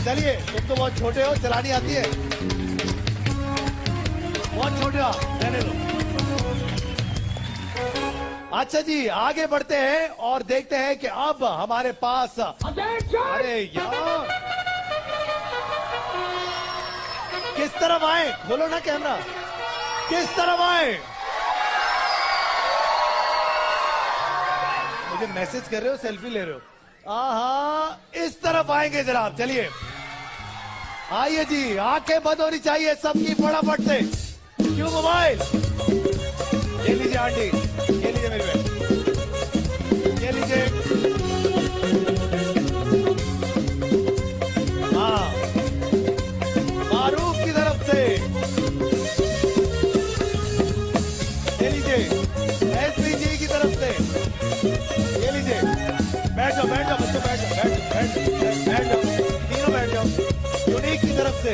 चलिए, तुम तो बहुत छोटे हो, चलानी आती है? बहुत छोटे हो, रहने दो। अच्छा जी, आगे बढ़ते हैं और देखते हैं कि अब हमारे पास। अरे यार, किस तरफ आए? खोलो ना कैमरा। किस तरफ आए? मुझे मैसेज कर रहे हो, सेल्फी ले रहे हो? आहा, इस तरफ आएंगे जनाब, चलिए आइए जी, आंखें बंद होनी चाहिए सबकी फटाफट से। क्यों मोबाइल, ये लीजिए आंटी, ये लीजिए मेरी बहन, ये लीजिए। हाँ, मारूफ की तरफ से ये लीजिए, एसपीजी की तरफ से ये लीजिए। बैठ जाओ बैठ जाओ बच्चों, बैठ जाओ बैठ जाओ, तीनों बैठ जाओ। यूनिक की तरफ से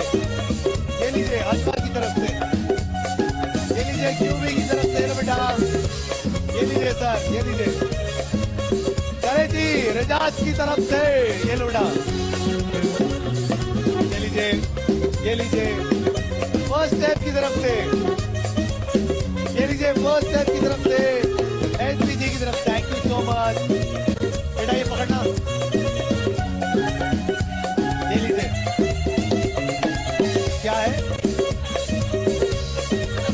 ये लीजिए, अल्फा की तरफ से ये लीजिए, क्यूबी की तरफ से, लो बेटा ये लीजिए सर, ये लीजिए। चले जी, रजाज की तरफ से ये लो बेटा, ये लीजिए, ये लीजिए। फर्स्ट स्टेप की तरफ से ये लीजिए, फर्स्ट स्टेप की तरफ से एसपीजी की तरफ। थैंक यू सो मच बेटा, ये पकड़ना, ये लीजिए। क्या है?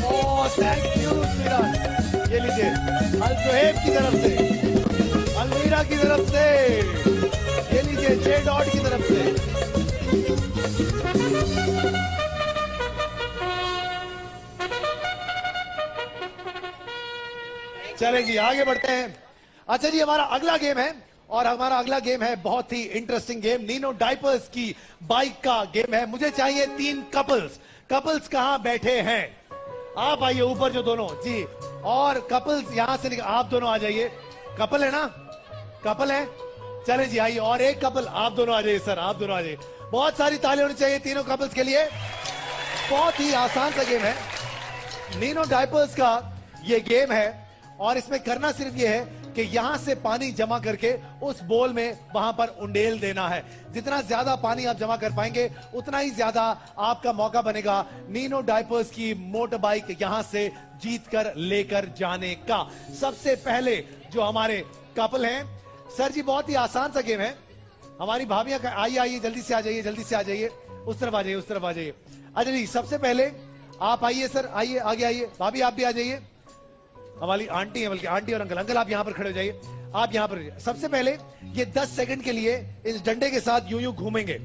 ओह थैंक यू मीरा, ये लीजिए। अल सुहेब की तरफ से, अलमीरा की तरफ से ये लीजिए, जे डॉट की तरफ से। चलें जी, आगे बढ़ते हैं। अच्छा जी, हमारा अगला गेम है, और हमारा अगला गेम है बहुत ही इंटरेस्टिंग गेम, नीनो डाइपर्स की बाइक का गेम है। मुझे चाहिए 3 कपल्स। कपल्स कहां बैठे हैं? आप आइए ऊपर जो दोनों जी, और कपल्स यहां से आप दोनों आ जाइए। कपल है ना? कपल है? चले जी आइए, और एक कपल आप दोनों आ जाइए सर, आप दोनों आ जाइए। बहुत सारी ताली होनी चाहिए तीनों कपल्स के लिए। बहुत ही आसान सा गेम है, नीनो डाइपर्स का ये गेम है, और इसमें करना सिर्फ ये है कि यहां से पानी जमा करके उस बोल में वहां पर उंडेल देना है। जितना ज्यादा पानी आप जमा कर पाएंगे उतना ही ज्यादा आपका मौका बनेगा नीनो डाइपर्स की मोटर बाइक यहां से जीत कर लेकर जाने का। सबसे पहले जो हमारे कपल हैं, सर जी बहुत ही आसान सा गेम है। हमारी भाभियां आइए आइए, जल्दी से आ जाइए, जल्दी से आ जाइए, उस तरफ आ जाइए, उस तरफ आ जाइए। अच्छा जी, सबसे पहले आप आइए सर, आइए आगे आइए। भाभी आप भी आ जाइए, हमारी आंटी है, बल्कि आंटी और अंकल, अंकल आप यहाँ पर खड़े हो जाइए, आप यहाँ पर। सबसे पहले ये 10 सेकंड के लिए इस डंडे के साथ यूं यूं घूमेंगे,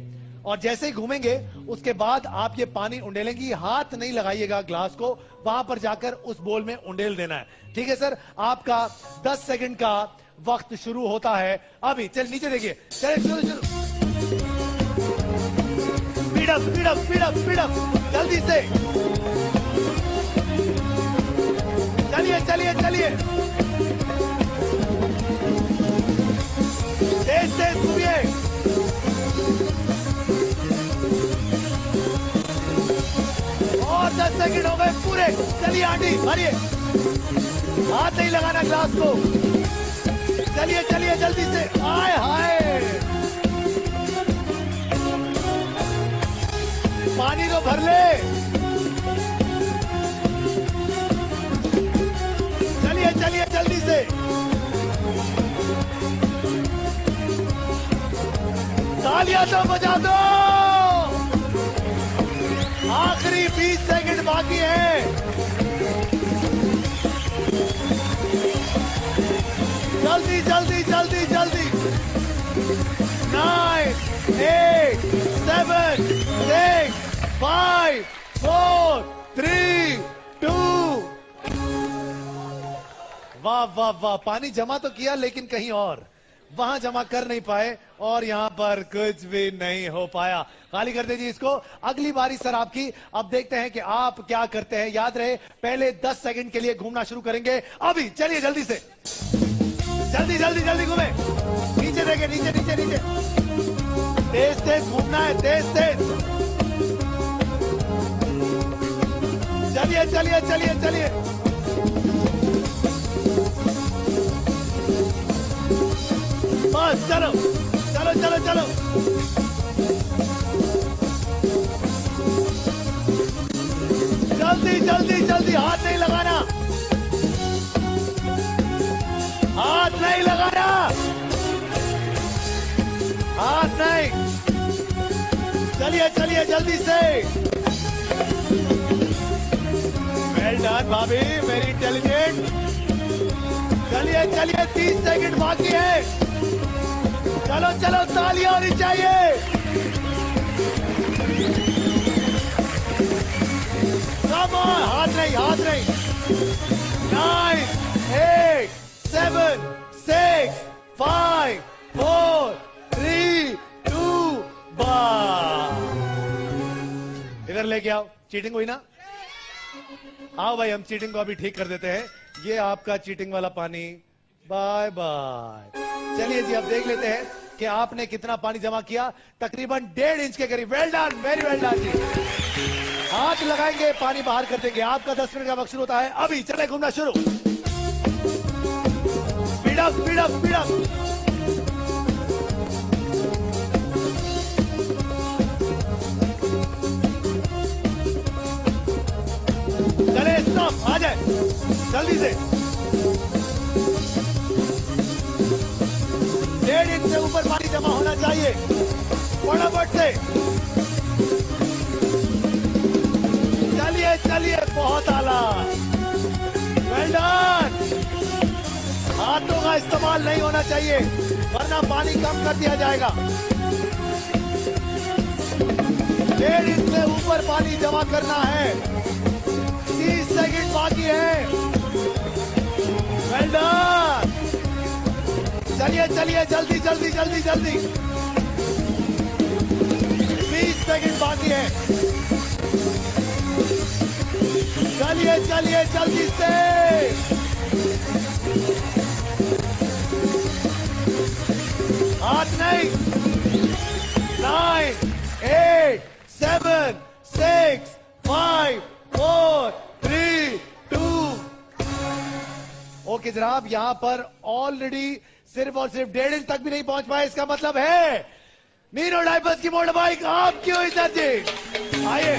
और जैसे ही घूमेंगे उसके बाद आप ये पानी उंडेलेंगी। हाथ नहीं लगाइएगा ग्लास को, वहां पर जाकर उस बोल में उंडेल देना है। ठीक है सर, आपका 10 सेकंड का वक्त शुरू होता है अभी। चल नीचे देखिए, चलिए शुरू शुरू, speed up speed up speed up speed up, जल्दी से चलिए चलिए चलिए, तेज तेज घूमिए। और 10 सेकंड हो गए पूरे। चलिए आंटी मारिए, हाथ नहीं लगाना ग्लास को। चलिए चलिए जल्दी से, हाय हाय, पानी तो भर ले। चलिए चलिए जल्दी से, तालियां तो बजा दो। आखिरी 20 सेकंड बाकी है। जल्दी जल्दी जल्दी जल्दी। 9 8 7 6 5 4 3 2। वाह वाह वाह, पानी जमा तो किया लेकिन कहीं और, वहां जमा कर नहीं पाए, और यहां पर कुछ भी नहीं हो पाया। खाली कर दीजिए इसको। अगली बारी सर आपकी। अब देखते हैं कि आप क्या करते हैं। याद रहे, पहले 10 सेकंड के लिए घूमना शुरू करेंगे अभी। चलिए जल्दी से, जल्दी जल्दी जल्दी घूमे। नीचे देखे, नीचे नीचे नीचे, तेज तेज घूमना है, तेज तेज। चलिए चलिए चलिए चलिए, बस चलो चलो चलो चलो। जल्दी जल्दी जल्दी, हाथ नहीं लगाना, हाथ नहीं लगाना, हाथ नहीं। चलिए चलिए जल्दी से। वेल डन भाभी, वेरी इंटेलिजेंट। चलिए चलिए, 30 सेकंड बाकी है। चलो चलो तालियां होनी चाहिए। Come on, हाथ नहीं, हाथ नहीं। 9, 8, 7, 6, 5, 4, 3, 2, 1। इधर लेके आओ। चीटिंग हुई ना? आओ भाई, हम चीटिंग को अभी ठीक कर देते हैं। ये आपका चीटिंग वाला पानी, बाय बाय। चलिए जी, अब देख लेते हैं कि आपने कितना पानी जमा किया। तकरीबन 1.5 इंच के करीब। Well done, very well done जी। हाथ लगाएंगे, पानी बाहर कर देंगे। आपका 10 मिनट का वक्त शुरू होता है अभी। चले घूमना शुरू। Speed up, speed up, speed up. चले, स्टॉप, आ जाए जल्दी से। 1.5 इंच से ऊपर पानी जमा होना चाहिए, फटाफट से। चलिए चलिए, बहुत आला, वेल डन। हाथों का इस्तेमाल नहीं होना चाहिए वरना पानी कम कर दिया जाएगा। 1.5 इंच से ऊपर पानी जमा करना है। 30 सेकंड बाकी है। Well done. चलिए चलिए, जल्दी जल्दी जल्दी जल्दी। 20 सेकंड बाकी है। चलिए चलिए जल्दी से। हाथ नहीं। 9, 8, 7, 6, 5, 4, 3, 2। ओके जनाब, यहां पर ऑलरेडी सिर्फ और सिर्फ 1.5 इंच तक भी नहीं पहुंच पाए। इसका मतलब है मीनो डाइपर्स की मोटर बाइक आपकी हुई सर जी। आइए,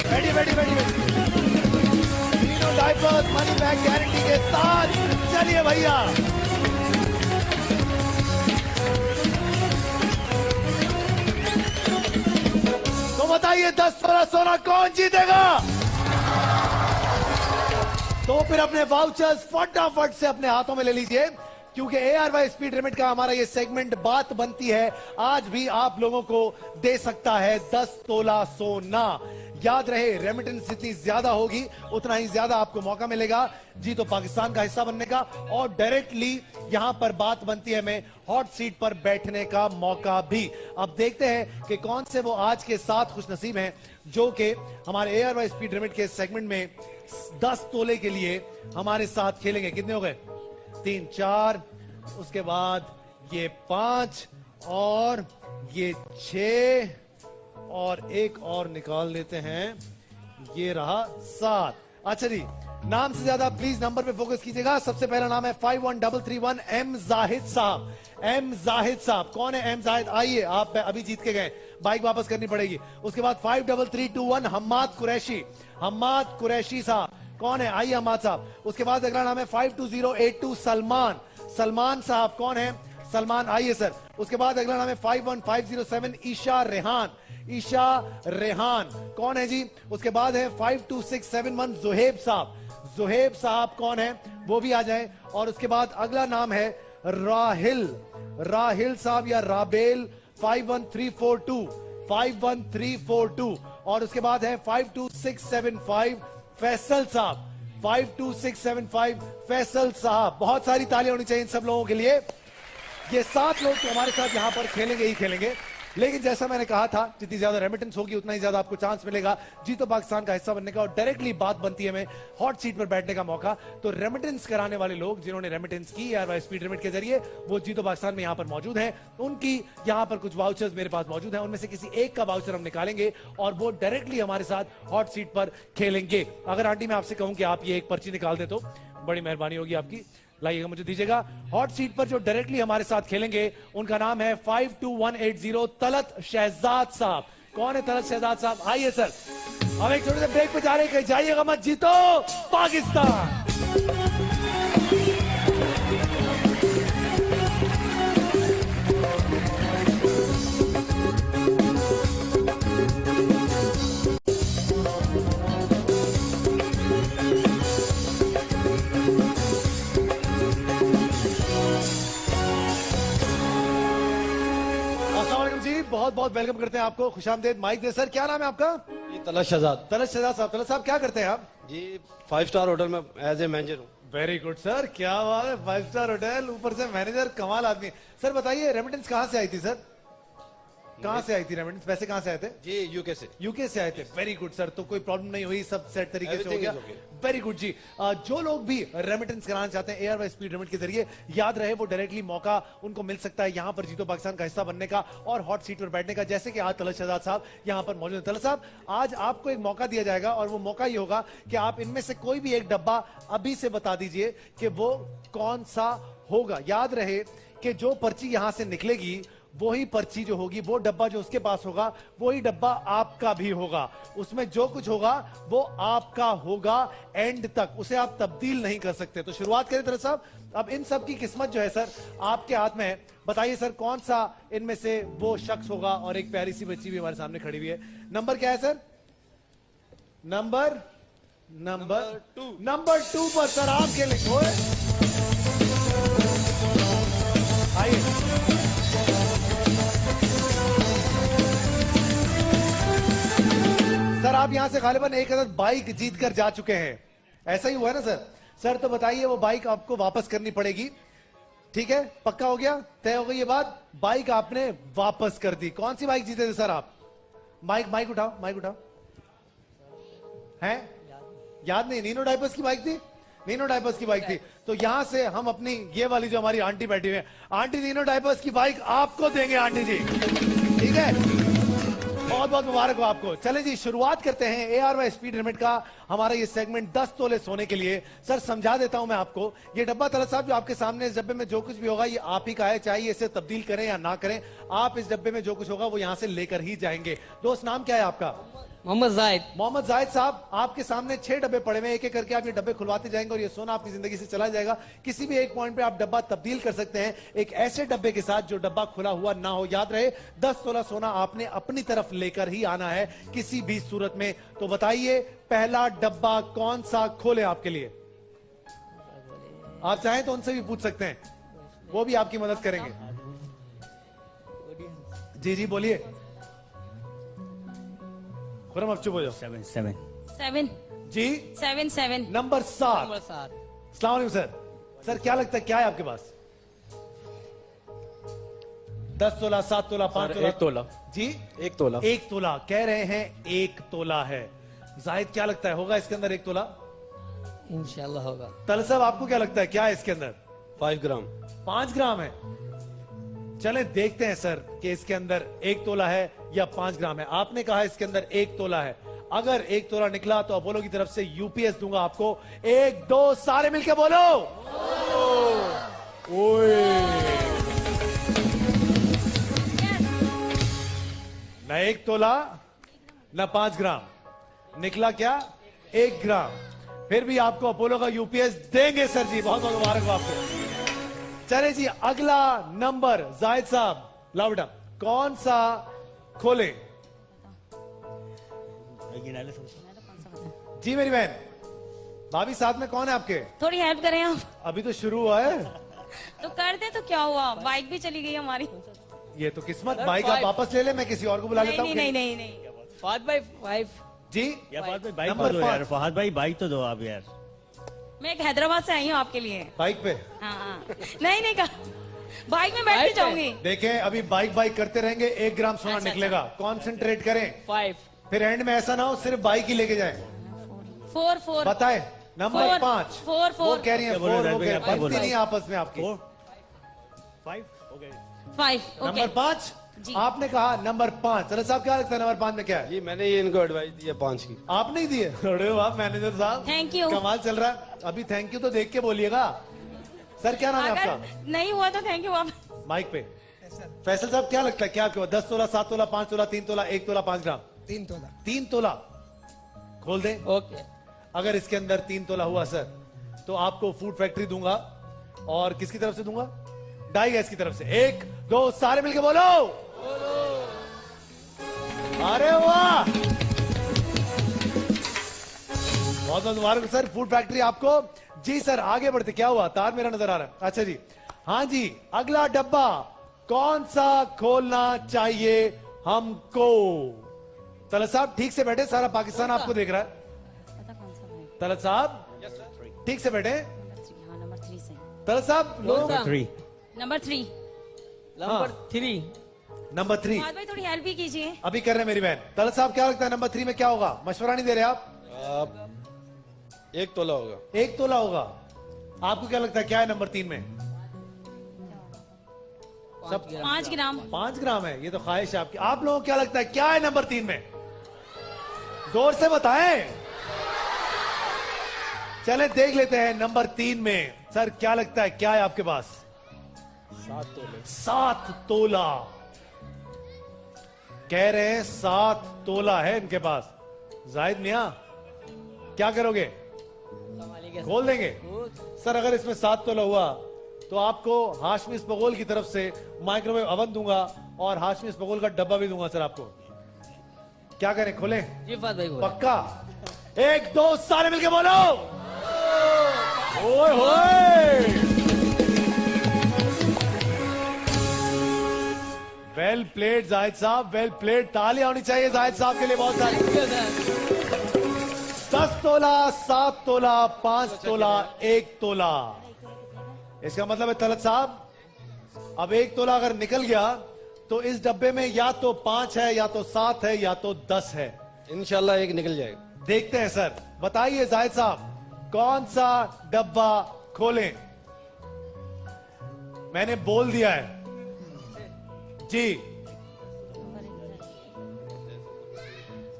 बैठिए बैठिए बैठिए। मीनो डाइपर्स मनी बैक गारंटी के साथ। चलिए भैया, तो बताइए 10 वाला सोना कौन जीतेगा? तो फिर अपने वाउचर्स फटाफट से अपने हाथों में ले लीजिए, क्योंकि ARY स्पीड लिमिट का हमारा ये सेगमेंट बात बनती है आज भी आप लोगों को दे सकता है 10 तोला सोना। याद रहे, रेमिटेंस जितनी ज्यादा होगी उतना ही ज्यादा आपको मौका मिलेगा जी तो पाकिस्तान का हिस्सा बनने का, और डायरेक्टली यहां पर बात बनती है हमें हॉट सीट पर बैठने का मौका भी। अब देखते हैं कि कौन से वो आज के 7 खुशनसीब हैं जो कि हमारे ARY स्पीड लिमिट के सेगमेंट में 10 तोले के लिए हमारे साथ खेलेंगे। कितने हो गए? 3, 4, उसके बाद ये 5 और ये 6 और एक और निकाल लेते हैं, ये रहा 7। अच्छा जी, नाम से ज्यादा प्लीज नंबर पे फोकस कीजिएगा। सबसे पहला नाम है 51331 एम जाहिद साहब। एम जाहिद साहब, कौन है एम जाहिद? आइए, आप अभी जीत के गए, बाइक वापस करनी पड़ेगी। उसके बाद 53321 हम्माद कुरैशी। हम्माद कुरैशी साहब, कौन है? आइए हम्माद साहब। उसके बाद अगला नाम है 52082 सलमान। सलमान साहब, कौन है? सलमान, आइए सर। उसके बाद अगला नाम है 51507 ईशा रेहान। ईशा रेहान, कौन है जी? उसके बाद है 52671 जुहेब साहब। जुहेब साहब कौन है? वो भी आ जाए। और उसके बाद अगला नाम है राहिल। राहिल साहब या राबेल 51342। 51342। और उसके बाद है 52675 फैसल साहब। 52675 फैसल साहब। बहुत सारी तालियां होनी चाहिए इन सब लोगों के लिए। ये 7 लोग तो हमारे साथ यहां पर खेलेंगे ही खेलेंगे, लेकिन जैसा मैंने कहा था, जितनी ज्यादा रेमिटेंस होगी उतना ही ज्यादा आपको चांस मिलेगा जीतो पाकिस्तान का हिस्सा बनने का। और डायरेक्टली बात बनती है हमें हॉट सीट पर बैठने का मौका। तो रेमिटेंस कराने वाले लोग जिन्होंने रेमिटेंस की ARY स्पीड लिमिट के जरिए, वो जीतो पाकिस्तान में यहां पर मौजूद हैं। उनकी यहां पर कुछ वाउचर्स मेरे पास मौजूद हैं, उनमें से किसी एक का वाउचर हम निकालेंगे और वो डायरेक्टली हमारे साथ हॉट सीट पर खेलेंगे। अगर आंटी मैं आपसे कहूं कि आप ये एक पर्ची निकाल दे तो बड़ी मेहरबानी होगी आपकी। लाइएगा, मुझे दीजिएगा। हॉट सीट पर जो डायरेक्टली हमारे साथ खेलेंगे उनका नाम है 52180 तलत शहजाद साहब। कौन है तलत शहजाद साहब? आइए सर, हम एक छोटे से ब्रेक पे जा रहे हैं, जाइएगा मत, जीतो पाकिस्तान। बहुत बहुत वेलकम करते हैं आपको, खुशामदेद। माइक दे सर, क्या नाम है आपका? तलश शहजाद तलश शहजाद साहब। तलश साहब क्या करते हैं आप? जी 5 स्टार होटल में एज ए मैनेजर हूँ। वेरी गुड सर, क्या बात है, 5 स्टार होटल, ऊपर से मैनेजर, कमाल आदमी। सर बताइए, रेमिटेंस कहाँ से आई थी सर? कहाँ से आई थी रेमिटेंस? पैसे कहाँ से आए थे? जी यूके से। यूके से आए थे। वेरी गुड सर, तो कोई प्रॉब्लम नहीं हुई, सब सेट तरीके से हो गया। वेरी गुड जी। जो लोग भी रेमिटेंस कराना चाहते हैं एयर स्पीड रेमिट के जरिए, याद रहे वो डायरेक्टली मौका उनको मिल सकता है यहाँ पर जीतो पाकिस्तान का हिस्सा बनने का और हॉट सीट पर बैठने का, जैसे कि आज तलश शहजाद साहब यहाँ पर मौजूद हैं। तलश साहब, आज आपको एक मौका दिया जाएगा और वो मौका ये होगा कि आप इनमें से कोई भी एक डब्बा अभी से बता दीजिए कि वो कौन सा होगा। याद रहे कि जो पर्ची यहां से निकलेगी वही पर्ची जो होगी, वो डब्बा जो उसके पास होगा वही डब्बा आपका भी होगा। उसमें जो कुछ होगा वो आपका होगा एंड तक, उसे आप तब्दील नहीं कर सकते। तो शुरुआत करें तरह साहब। अब इन सब की किस्मत जो है सर आपके हाथ में है। बताइए सर, कौन सा इनमें से वो शख्स होगा? और एक प्यारी सी बच्ची भी हमारे सामने खड़ी हुई है। नंबर क्या है सर? नंबर 2 पर सर आपके लिखो। आइए सर, आप यहां से गालिबन 1000 बाइक जीत कर जा चुके हैं, ऐसा ही हुआ है ना सर? सर तो बताइए, वो बाइक आपको वापस करनी पड़ेगी, ठीक है? पक्का हो गया, तय हो गई ये बात। बाइक आपने वापस कर दी। कौन सी बाइक जीते थे सर आप? माइक उठाओ। हैं? याद नहीं? नीनो डाइपर्स की बाइक थी? नीनो डाइपर्स की बाइक थी। तो यहां से हम अपनी ये वाली जो हमारी आंटी बैठी हुई है, आंटी नीनो डाइपर्स की बाइक आपको देंगे आंटी जी, ठीक है? बहुत बहुत मुबारक हो आपको। चले जी, शुरुआत करते हैं एआरवाई स्पीड लिमिट का हमारा ये सेगमेंट 10 तोले सोने के लिए। सर समझा देता हूं मैं आपको, ये डब्बा तलश साहब जो आपके सामने, इस डब्बे में जो कुछ भी होगा ये आप ही का है, चाहे इसे तब्दील करें या ना करें। आप इस डब्बे में जो कुछ होगा वो यहां से लेकर ही जाएंगे। दोस्त, नाम क्या है आपका? मोहम्मद जाहिद। मोहम्मद जाहिद साहब, आपके सामने 6 डब्बे पड़े हुए हैं, एक एक करके आप ये डब्बे खुलवाते जाएंगे और ये सोना आपकी जिंदगी से चला जाएगा। किसी भी एक पॉइंट पे आप डब्बा तब्दील कर सकते हैं एक ऐसे डब्बे के साथ जो डब्बा खुला हुआ ना हो। याद रहे, 10 तोला सोना आपने अपनी तरफ लेकर ही आना है किसी भी सूरत में। तो बताइए, पहला डब्बा कौन सा खोले आपके लिए? आप चाहें तो उनसे भी पूछ सकते हैं, वो भी आपकी मदद करेंगे। जी बोलिए। खुरम, अब चुप हो जाओ। 7 जी 7 नंबर 7। अस्सलाम वालेकुम सर। सर क्या लगता है, क्या है आपके पास? 10 तोला, 7 तोला, 5 तोला? 1 तोला जी 1 तोला। 1 तोला कह रहे हैं, 1 तोला है। जाहिद, क्या लगता है, होगा इसके अंदर 1 तोला? इंशाल्लाह होगा। तलश साहब, आपको क्या लगता है, क्या है इसके अंदर? 5 ग्राम। 5 ग्राम है। चले देखते हैं सर कि इसके अंदर 1 तोला है या 5 ग्राम है। आपने कहा इसके अंदर 1 तोला है। अगर 1 तोला निकला तो अपोलो की तरफ से यूपीएस दूंगा आपको। 1 2 सारे मिलके बोलो। ओए, न 1 तोला न 5 ग्राम, निकला क्या? 1 ग्राम। फिर भी आपको अपोलो का यूपीएस देंगे सर जी, बहुत बहुत मुबारक हो आपको। चले जी, अगला नंबर जाहिद साहब, लाउडा, कौन सा खोले? जी मेरी बहन, भाभी साथ में कौन है आपके? थोड़ी हेल्प करें आप। अभी तो शुरू हुआ है। तो कर दे तो क्या हुआ, बाइक भी चली गई हमारी। ये तो किस्मत। बाइक आप वापस ले ले, मैं किसी और को बुला लेता हूँ। नहीं 5/5 जी नंबर 5। फहद भाई बाइक तो दो आप यार। मैं एक हैदराबाद से आई हूँ आपके लिए। बाइक पे? हाँ। नहीं कहा, बाइक में बैठ के जाऊंगी। देखें, अभी बाइक करते रहेंगे, 1 ग्राम सोना निकलेगा। कॉन्सेंट्रेट करें, 5। फिर एंड में ऐसा ना हो सिर्फ बाइक ही लेके जाए। 4 बताए नंबर 5। 4 वो कह रही है 4, वो कह रही है, क्या बोल बनती रहा नहीं आपस में आपकी। 5 हो गए। 5 नंबर 5 आपने कहा। नंबर 5, चलो साहब क्या लगता है नंबर 5 में क्या है? जी मैंने ये इनको एडवाइस दी है 5 की। आप नहीं दिए? अरे वाह मैनेजर साहब, थैंक यू। कमाल चल रहा है। अभी थैंक यू तो देख के बोलिएगा। सर क्या नाम है अगर आपका? नहीं हुआ तो थैंक यू वापस। माइक पे फैसल साहब, क्या लगता है, क्या आपके 10 तोला, 7 तोला, 5 तोला, 3 तोला, 1 तोला, 5 ग्राम? 3 तोला। 3 तोला खोल दें? ओके। अगर इसके अंदर 3 तोला हुआ सर, तो आपको फूड फैक्ट्री दूंगा। और किसकी तरफ से दूंगा? डाई गैस की तरफ से। 1 2 सारे मिलके बोलो। अरे वाह, बहुत बहुत मुबारक सर, फूड फैक्ट्री आपको। जी सर आगे बढ़ते, क्या हुआ, तार मेरा नजर आ रहा है। अच्छा जी, हाँ जी, अगला डब्बा कौन सा खोलना चाहिए हमको। तलत साहब ठीक से बैठे, सारा पाकिस्तान आपको देख रहा है। पता कौन सा भाई? तलत साहब ठीक से बैठे। हाँ, नंबर 3 से। तलत साहब लोग सा? 3 नंबर 3। नंबर 3। नंबर 3 फहद भाई थोड़ी हेल्प भी कीजिए। अभी कर रहे हैं मेरी बहन। तलत साहब क्या लगता है नंबर 3 में क्या होगा? मशवरा नहीं दे रहे आप। 1 तोला होगा। 1 तोला होगा। आपको क्या लगता है क्या है नंबर 3 में? सब 5 ग्राम। 5 ग्राम है। ये तो ख्वाहिश है आपकी। आप लोगों को क्या लगता है क्या है नंबर 3 में? जोर से बताएं। चले देख लेते हैं नंबर 3 में सर क्या लगता है क्या है आपके पास? 7 तोले। 7 तोला कह रहे हैं। 7 तोला है इनके पास। जाहिद मियां क्या करोगे? खोल देंगे सर। अगर इसमें 7 तोला हुआ तो आपको हाशमी स्पगोल की तरफ से माइक्रोवेव अवन दूंगा और हाशमी स्पगोल का डब्बा भी दूंगा सर आपको। क्या करें? खोलें? जी फहद भाई बोलो। पक्का? 1 2 सारे मिलके बोलो। ओए होए। वेल प्लेड जाहिद साहब, वेल प्लेड। तालियां होनी चाहिए जाहिद साहब के लिए बहुत सारी। 10 तोला, 7 तोला, 5 तोला, 1 तोला। इसका मतलब है तलत साहब अब 1 तोला अगर निकल गया तो इस डब्बे में या तो 5 है या तो 7 है या तो 10 है। इंशाल्लाह 1 निकल जाएगा। देखते हैं सर। बताइए जाहिद साहब कौन सा डब्बा खोलें? मैंने बोल दिया है जी।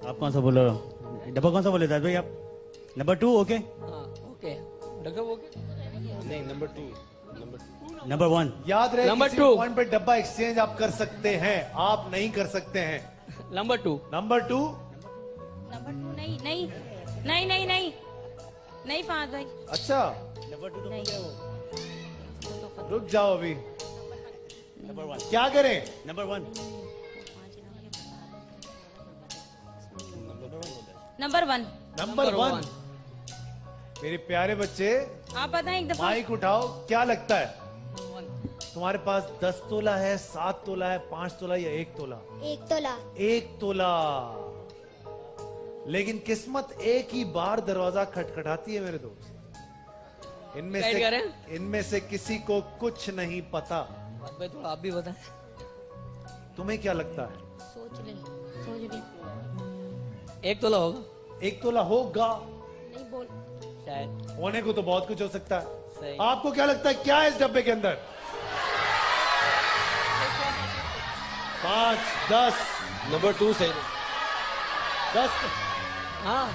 आप कौन सा बोलो? डब्बा कौन सा बोले दाद भाई आप? Number 2 okay. हाँ ओके डॉक्टर ओके। नहीं नंबर 2। नंबर 1। याद रहे नंबर किसी 2 पॉइंट पे डब्बा एक्सचेंज आप कर सकते हैं, आप नहीं कर सकते हैं। नंबर 2। नंबर 2 नंबर 2 नहीं नहीं नहीं नहीं नहीं नहीं फहद भाई अच्छा नंबर 2 तो नहीं। रुक जाओ अभी। नंबर 1। क्या करें? नंबर 1। नंबर 1। नंबर 1। मेरे प्यारे बच्चे आप बताएं एक दफा। माइक उठाओ। क्या लगता है तुम्हारे पास 10 तोला है, 7 तोला है, 5 तोला या 1 तोला? 1 तोला। 1 तोला। लेकिन किस्मत एक ही बार दरवाजा खटखटाती है मेरे दोस्त। गाइड करें? इनमें से किसी को कुछ नहीं पता। फहद भाई थोड़ा आप भी बताएं। तुम्हें क्या लगता है? सोच ले सोच ले। 1 तोला होगा 1 तोला होगा? नहीं बोल। शायद। होने को तो बहुत कुछ हो सकता है। सही। आपको क्या लगता है क्या है इस डब्बे के अंदर? 5 10 नंबर 2 सही। 10 हाँ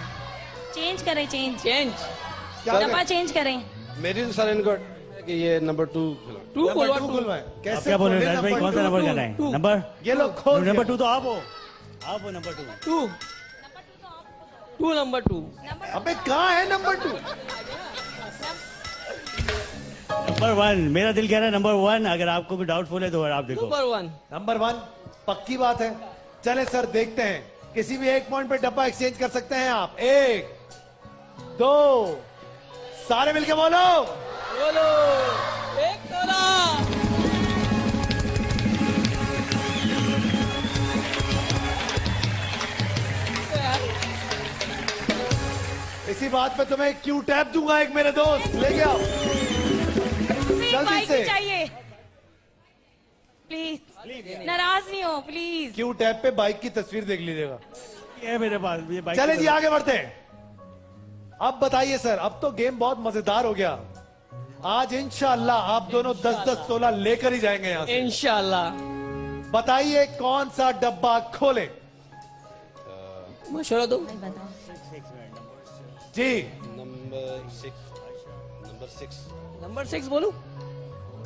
चेंज करें चेंज। चेंज। क्या डब्बा चेंज करें। मेरी तो सर इनको कि ये नंबर 2 2 नंबर बोलो 2 2। खुलवाएं। आप कैसे क्या बोल रहे खोलें हो दाद भाई? कौन सा नंबर करना है? नंबर ये लोग खोल नंबर दिया। 2 तो आप हो। आप हो नंबर 2। 2 नंबर 2। अबे कहाँ है नंबर 2? नंबर 1 मेरा दिल कह रहा है नंबर 1। अगर आपको भी डाउटफुल है तो आप देखो। नंबर 1। नंबर 1 पक्की बात है। चले सर देखते हैं किसी भी एक पॉइंट पे डब्बा एक्सचेंज कर सकते हैं आप। 1 2 सारे मिलके बोलो। बोलो 1 तोला। इसी बात पे तुम्हें क्यू टैप दूंगा एक मेरे दोस्त। लेके आओ जल्दी बाइक से। भी चाहिए प्लीज। नाराज नहीं हो प्लीज। क्यू टैप पे बाइक की तस्वीर देख लीजिएगा। ये है मेरे पास ये बाइक। चले जी आगे बढ़ते हैं। अब बताइए सर, अब तो गेम बहुत मजेदार हो गया। आज इंशाअल्लाह आप दोनों 10-10 तोला लेकर ही जाएंगे यहां से। इंशाल्लाह। बताइए कौन सा डब्बा खोले? मशवरा दो। जी नंबर 6। नंबर 6। नंबर 6 बोलूं?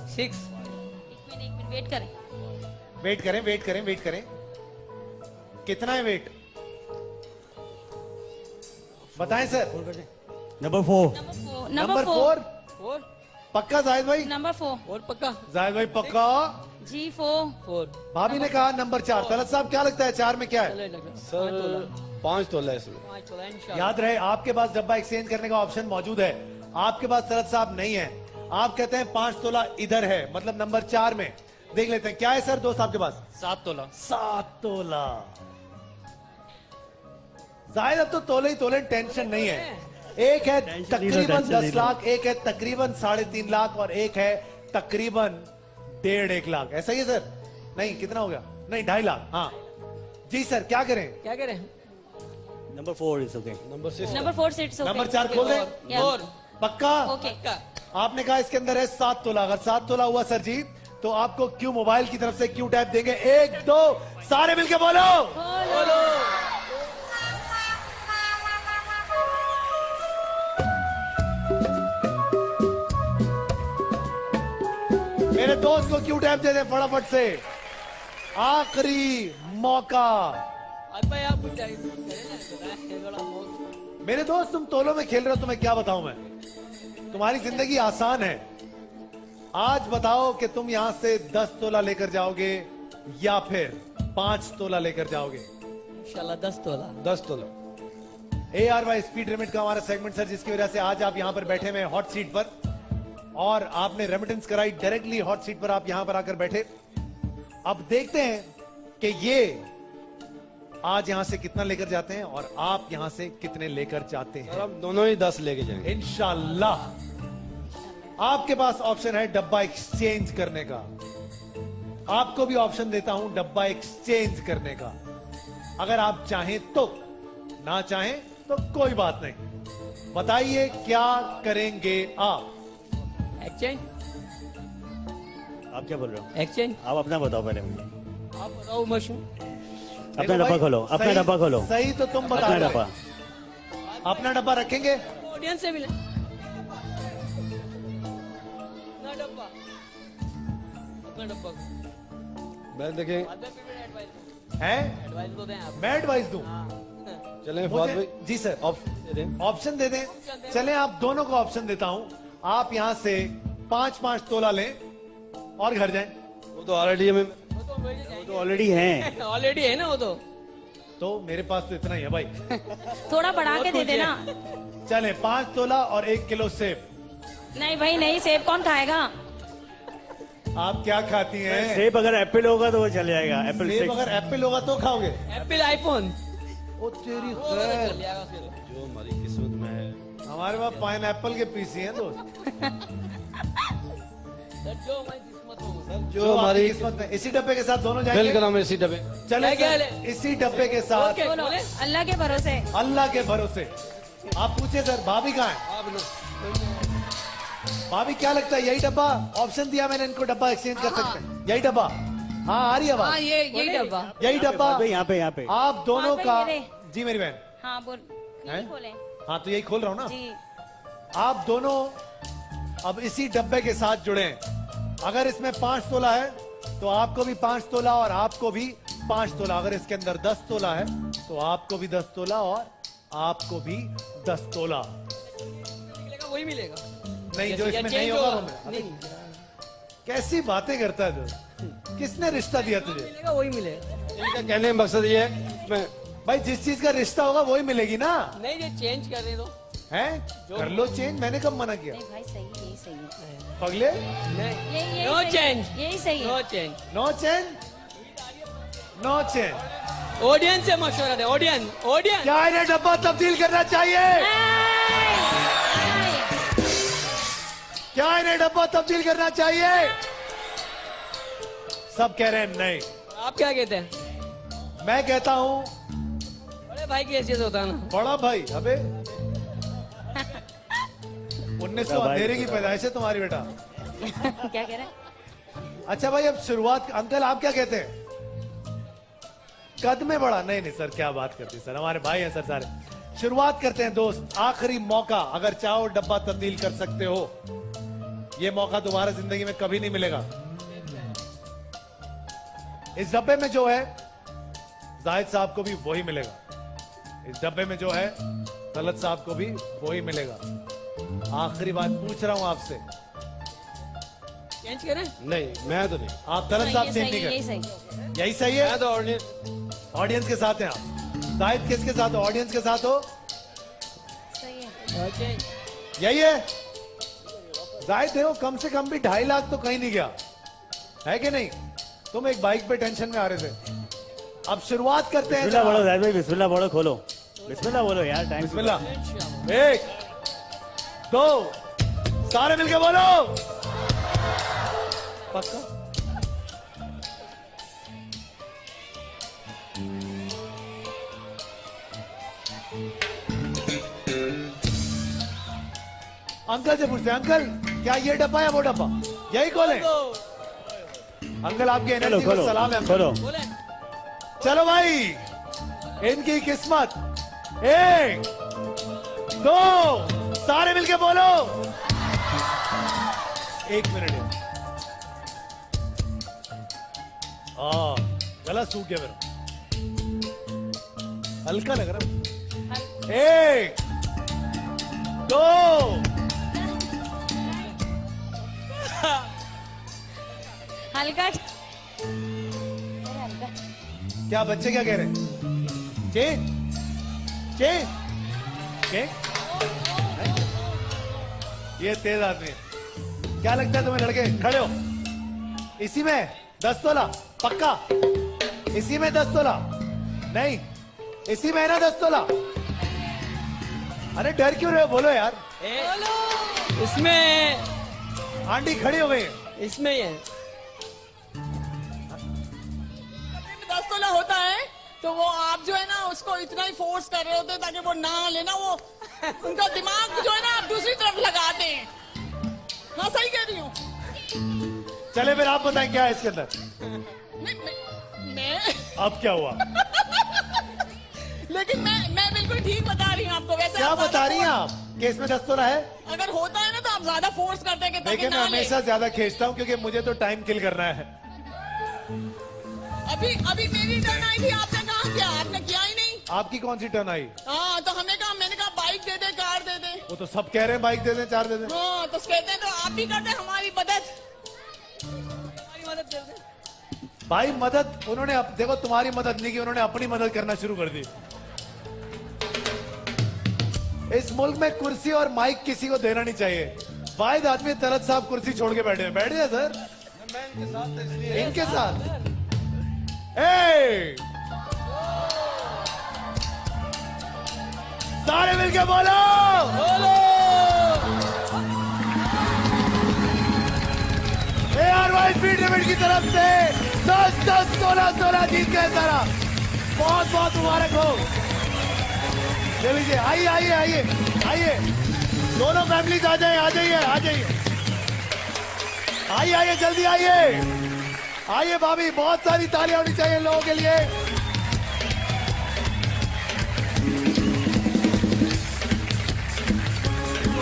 6। एक मिनट वेट करें। वेट करें वेट करें वेट करें। कितना है वेट बताएं सर। नंबर 4। नंबर 4 4। पक्का जाहिद भाई? नंबर 4 और पक्का? जाहिद भाई पक्का? जी 4। 4। भाभी ने कहा नंबर 4। तलत साहब क्या लगता है 4 में क्या है? चलो डॉक्टर। सर 5 तोला है इसमें। 5 तोला इंशाल्लाह। याद रहे आपके पास डब्बा एक्सचेंज करने का ऑप्शन मौजूद है। आपके पास तलत साहब नहीं है। आप कहते हैं 5 तोला इधर है, मतलब नंबर 4 में। देख लेते हैं क्या है सर दोस्त आपके पास। 7 तोला। 7 तोला। जाहिर अब तो तोले ही तोले, टेंशन नहीं है। एक है टेंशन नहीं लो, तकरीबन टेंशन 10 नहीं लो। लाख, एक है तकरीबन 3.5 लाख और एक है तकरीबन 1.5 लाख। ऐसा ही है सर? नहीं, कितना हो गया? नहीं, 2.5 लाख। हाँ जी सर, क्या करें? क्या करें? Number 4 is okay. Number 6 number 4 seats number 4 खोल दें? और पक्का? ओके। आपने कहा इसके अंदर है 7 तोला। अगर 7 तोला हुआ सर जी तो आपको क्यू मोबाइल की तरफ से क्यू टैप देंगे। 1 2 सारे मिलके बोलो। मेरे दोस्त को क्यू टैप दे दे फटाफट से। आखिरी मौका। आज भाई आप कुछ थोड़ा मेरे दोस्त तुम तोलों में खेल रहे हो, तुम्हें क्या बताऊं मैं? तुम्हारी जिंदगी आसान है। आज बताओ कि तुम यहां से 10 तोला लेकर जाओगे या फिर 5 तोला लेकर जाओगे। इंशाल्लाह 10 तोला। 10 तोला। ARY स्पीड रेमिट का हमारा सेगमेंट सर, जिसकी वजह से आज आप यहां पर बैठे हुए हॉट सीट पर और आपने रेमिटेंस कराई डायरेक्टली हॉट सीट पर, आप यहां पर आकर बैठे। अब देखते हैं कि ये आज यहां से कितना लेकर जाते हैं और आप यहां से कितने लेकर जाते हैं। सर हम दोनों ही 10 लेके जाएंगे। इंशाल्लाह। आपके पास ऑप्शन है डब्बा एक्सचेंज करने का। आपको भी ऑप्शन देता हूं डब्बा एक्सचेंज करने का, अगर आप चाहें तो। ना चाहें तो कोई बात नहीं। बताइए क्या करेंगे आप? एक्सचेंज। आप क्या बोल रहे हो? एक्सचेंज। आप अपना बताओ पहले मुझे। आप बताओ मशरूम। अपना देखो डब्बा भाई, खोलो, अपना सही- डब्बा खोलो। सही तो तुम बता अपना रहे डब्बा। हो। अपना डब्बा रखेंगे। ऑडियंस से मिले ना डब्बा। अपना डब्बा मैं देखें। बाद में फिर एडवाइस हैं? एडवाइस तो दें आप। मैं एडवाइस दूं? चलें फवाद मुझे- भाई। जी सर, ऑप्शन दे दें। ऑप्शन दे दें। चलें, आप दोनों को ऑप्शन देता हूं। आप यहां से 5-5 तोला लें और घर जाएं। वो तो ऑलरेडी हमें तो ऑलरेडी हैं। ऑलरेडी है ना वो तो मेरे पास तो इतना ही है भाई। थोड़ा बढ़ा के दे देना। चलें, 5 तोला और 1 किलो सेब। नहीं भाई नहीं, सेब कौन खाएगा? आप क्या खाती हैं? सेब अगर एप्पल होगा तो वो चल जाएगा। एप्पल सेब अगर एप्पल होगा तो खाओगे? एप्पल आईफोन ओ तेरी चल खैर, जाएगा फिर। जो हमारी किस्मत में है। हमारे पास पाइन एप्पल के पीसी हैं दोस्त। सर जो हमारी किस्मत हो जो हमारी किस्मत में। इसी डब्बे के साथ दोनों जाएंगे। बिल्कुल हम इसी डब्बे। चले क्या सर, है? इसी डब्बे के साथ ओके बोलो, बोले। अल्लाह के भरोसे। अल्लाह के भरोसे। आप पूछे सर, भाभी कहाँ है? आप ना भाभी क्या लगता है, यही डब्बा? ऑप्शन दिया मैंने इनको, डब्बा एक्सचेंज कर सकते हैं। यही डब्बा? हाँ, आ रही है हाँ आवाज। यही डब्बा। यही डब्बा यहाँ पे यहाँ पे। आप दोनों भाई, का। मेरे। जी मेरी बहन। हाँ बोल। हैं? नहीं खोले हाँ तो यही खोल रहा हूँ ना। जी। आप दोनों अब इसी डब्बे के साथ जुड़े हैं। अगर इसमें 5 तोला है तो आपको भी 5 तोला और आपको भी 5 तोला। अगर इसके अंदर 10 तोला है तो आपको भी 10 तोला और आपको भी 10 तोला। मिलेगा वही मिलेगा। नहीं, जो या इसमें change नहीं होगा वो होगा। मिलेगा। नहीं कैसी बातें करता है तू? किसने रिश्ता दिया तुझे? मिलेगा वही मिलेगा। इनका कहने का मकसद ये है मैं भाई जिस चीज का रिश्ता होगा वही मिलेगी ना। नहीं ये चेंज कर दे दो। हैं? कर लो चेंज, मैंने कब मना किया? नहीं भाई सही, यही सही है। पगले, यही नो सही है। चेंज। यही सही है। No change. No change, no change. Audience से मशवरा दे। Audience audience. क्या इन्हें डब्बा तब्दील करना चाहिए? क्या इन्हें डब्बा तब्दील करना चाहिए? सब कह रहे हैं नहीं। आप क्या कहते हैं? मैं कहता हूं बड़े भाई की हैसियत होता है ना। बड़ा भाई। अबे 1900 अंधेरे की पैदाइश है तुम्हारी बेटा। क्या कह रहे हैं? अच्छा भाई, अब शुरुआत। अंकल आप क्या कहते हैं? कद में बड़ा? नहीं नहीं सर, क्या बात करते हैं सर, हमारे भाई हैं सर सारे। शुरुआत करते हैं दोस्त। आखिरी मौका, अगर चाहो डब्बा तब्दील कर सकते हो। ये मौका दोबारा जिंदगी में कभी नहीं मिलेगा। इस डब्बे में जो है जाहिद साहब को भी वही मिलेगा। इस डब्बे में जो है तलत साहब को भी वही मिलेगा। आखिरी बात पूछ रहा हूं आपसे। चेंज करें? नहीं, मैं तो नहीं। आप तलत साहब चेंज नहीं यही कर? सही। यही सही है। मैं तो ऑडियंस ऑडियंस के साथ हैं आप। जाहिद किसके साथ हो? ऑडियंस के साथ हो? सही है। चेंज। यही है। जाहिद देखो, कम से कम भी 2.5 लाख तो कहीं नहीं गया। है कि नहीं? तुम एक बाइक पे टेंशन में आ रहे थे। अब शुरुआत करते हैं। बिस्मिल्लाह बोलो जाहिद भाई, बिस्मिल्लाह बोलो, खोलो बिस्मिल्लाह बोलो यार, टाइम बिस्मिल्लाह। 1 2 सारे मिलके बोलो। पक्का? अंकल से पूछते हैं, अंकल क्या ये डब्बा है वो डब्बा? यही खोले? अंकल आपकी एनर्जी को सलाम है अंकल। खोलो। चलो भाई, इनकी किस्मत। 1 2 सारे मिलके बोलो। 1 मिनट। गला सूख गया मेरा, हल्का लग रहा। 1 2 हल्का क्या बच्चे क्या कह रहे हैं? Change change change. ये तेज आदमी है। क्या लगता है तुम्हें लड़के? खड़े हो। इसी में 10 तोला पक्का? इसी में 10 तोला? नहीं, इसी में है ना 10 तोला? अरे डर क्यों रहे हो? बोलो यार। इसमें आंटी खड़ी हो गई। इसमें ये 10 तोला होता है तो वो आप जो है ना उसको इतना ही फोर्स कर रहे होते हैं ताकि वो ना लेना, वो उनका दिमाग जो है ना आप दूसरी तरफ लगाते हैं। हाँ सही कह रही हूँ। चले फिर आप बताएं क्या है इसके अंदर? मैं अब क्या हुआ? लेकिन मैं बिल्कुल ठीक बता रही हूँ आपको। वैसे क्या आप बता रही हैं आप? कि इसमें 10 तोला है? अगर होता है ना तो आप ज्यादा फोर्स करते हैं कि ताकि देखिए मैं ना ले। हमेशा ज्यादा खींचता हूँ क्योंकि मुझे तो टाइम किल करना है। अभी मेरी टर्न आई थी, आपने कहा क्या? आपने किया ही नहीं। आपकी कौन सी टर्न आई? हाँ तो मैंने कहा बाइक दे दे, कार दे दे। वो तो सब कह रहे हैं बाइक दे दें, 4 दे दें। हाँ तो कहते हैं तो आप भी करते हैं हमारी मदद। हमारी मदद कर दे। भाई मदद उन्होंने देखो तुम्हारी मदद नहीं की, उन्होंने अपनी मदद करना शुरू कर दी। इस मुल्क में कुर्सी और माइक किसी को देना नहीं चाहिए। वाहिद आदमी तलत साहब कुर्सी छोड़ के बैठे हैं। बैठ जाए सर। मैं इनके साथ था इसलिए। इनके साथ सारे मिलके बोलो। ARY स्पीड लिमिट की तरफ से 10 10 16 16 जीत गए सारा। बहुत बहुत मुबारक हो। ले लीजिए। आइए आइए आइए आइए, दोनों फैमिलीज आ जाइए, आ जाइए, आ जाइए, आइए आइए, जल्दी आइए, आइए भाभी। बहुत सारी तालियां होनी चाहिए इन लोगों के लिए।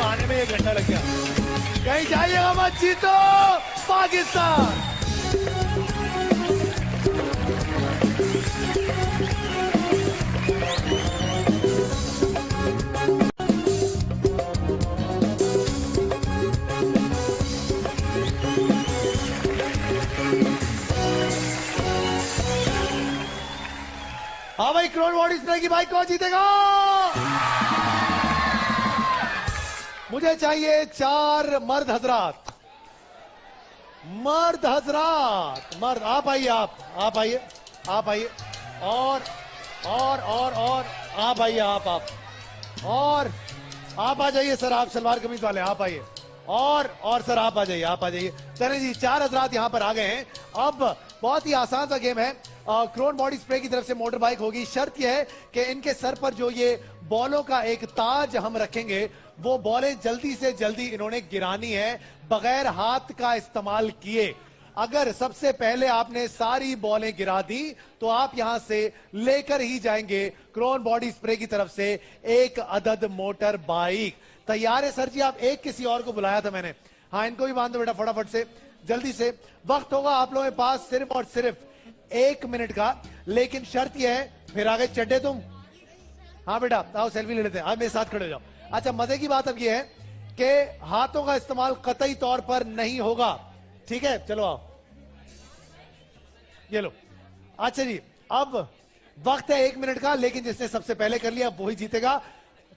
आने में 1 घंटा लग गया। कहीं जाइएगा मत, जीतो पाकिस्तान। हाँ भाई, क्रोन बॉडी स्प्रे की बाइक कौन जीतेगा? मुझे चाहिए 4 मर्द हजरात। मर्द हजरात, मर्द। आप आइए, आप आइए, आप आइए। और आप आइए, आप और आप आ जाइए सर। आप सलवार कमीज वाले, आप आइए। और सर आप आ जाइए, आप आ जाइए। चलें जी, 4 हजरात यहां पर आ गए हैं। अब बहुत ही आसान सा गेम है। क्रोन बॉडी स्प्रे की तरफ से मोटर बाइक होगी। शर्त यह है कि इनके सर पर जो ये बॉलों का एक ताज हम रखेंगे, वो बॉलें जल्दी से जल्दी इन्होंने गिरानी है बगैर हाथ का इस्तेमाल किए। अगर सबसे पहले आपने सारी बॉलें गिरा दी तो आप यहां से लेकर ही जाएंगे क्रोन बॉडी स्प्रे की तरफ से 1 अदद मोटर बाइक। तैयार है सर जी? आप एक किसी और को बुलाया था मैंने। हाँ, इनको भी बांध दो बेटा फटाफट से, जल्दी से। वक्त होगा आप लोगों के पास सिर्फ और सिर्फ 1 मिनट का। लेकिन शर्त यह है, फिर आगे चड्डे तुम। हाँ बेटा आओ, सेल्फी ले लेते हैं। आप मेरे साथ खड़े हो जाओ। अच्छा, मजे की बात अब यह है कि हाथों का इस्तेमाल कतई तौर पर नहीं होगा, ठीक है? चलो आओ, ये लो। अच्छा जी, अब वक्त है 1 मिनट का, लेकिन जिसने सबसे पहले कर लिया वही जीतेगा।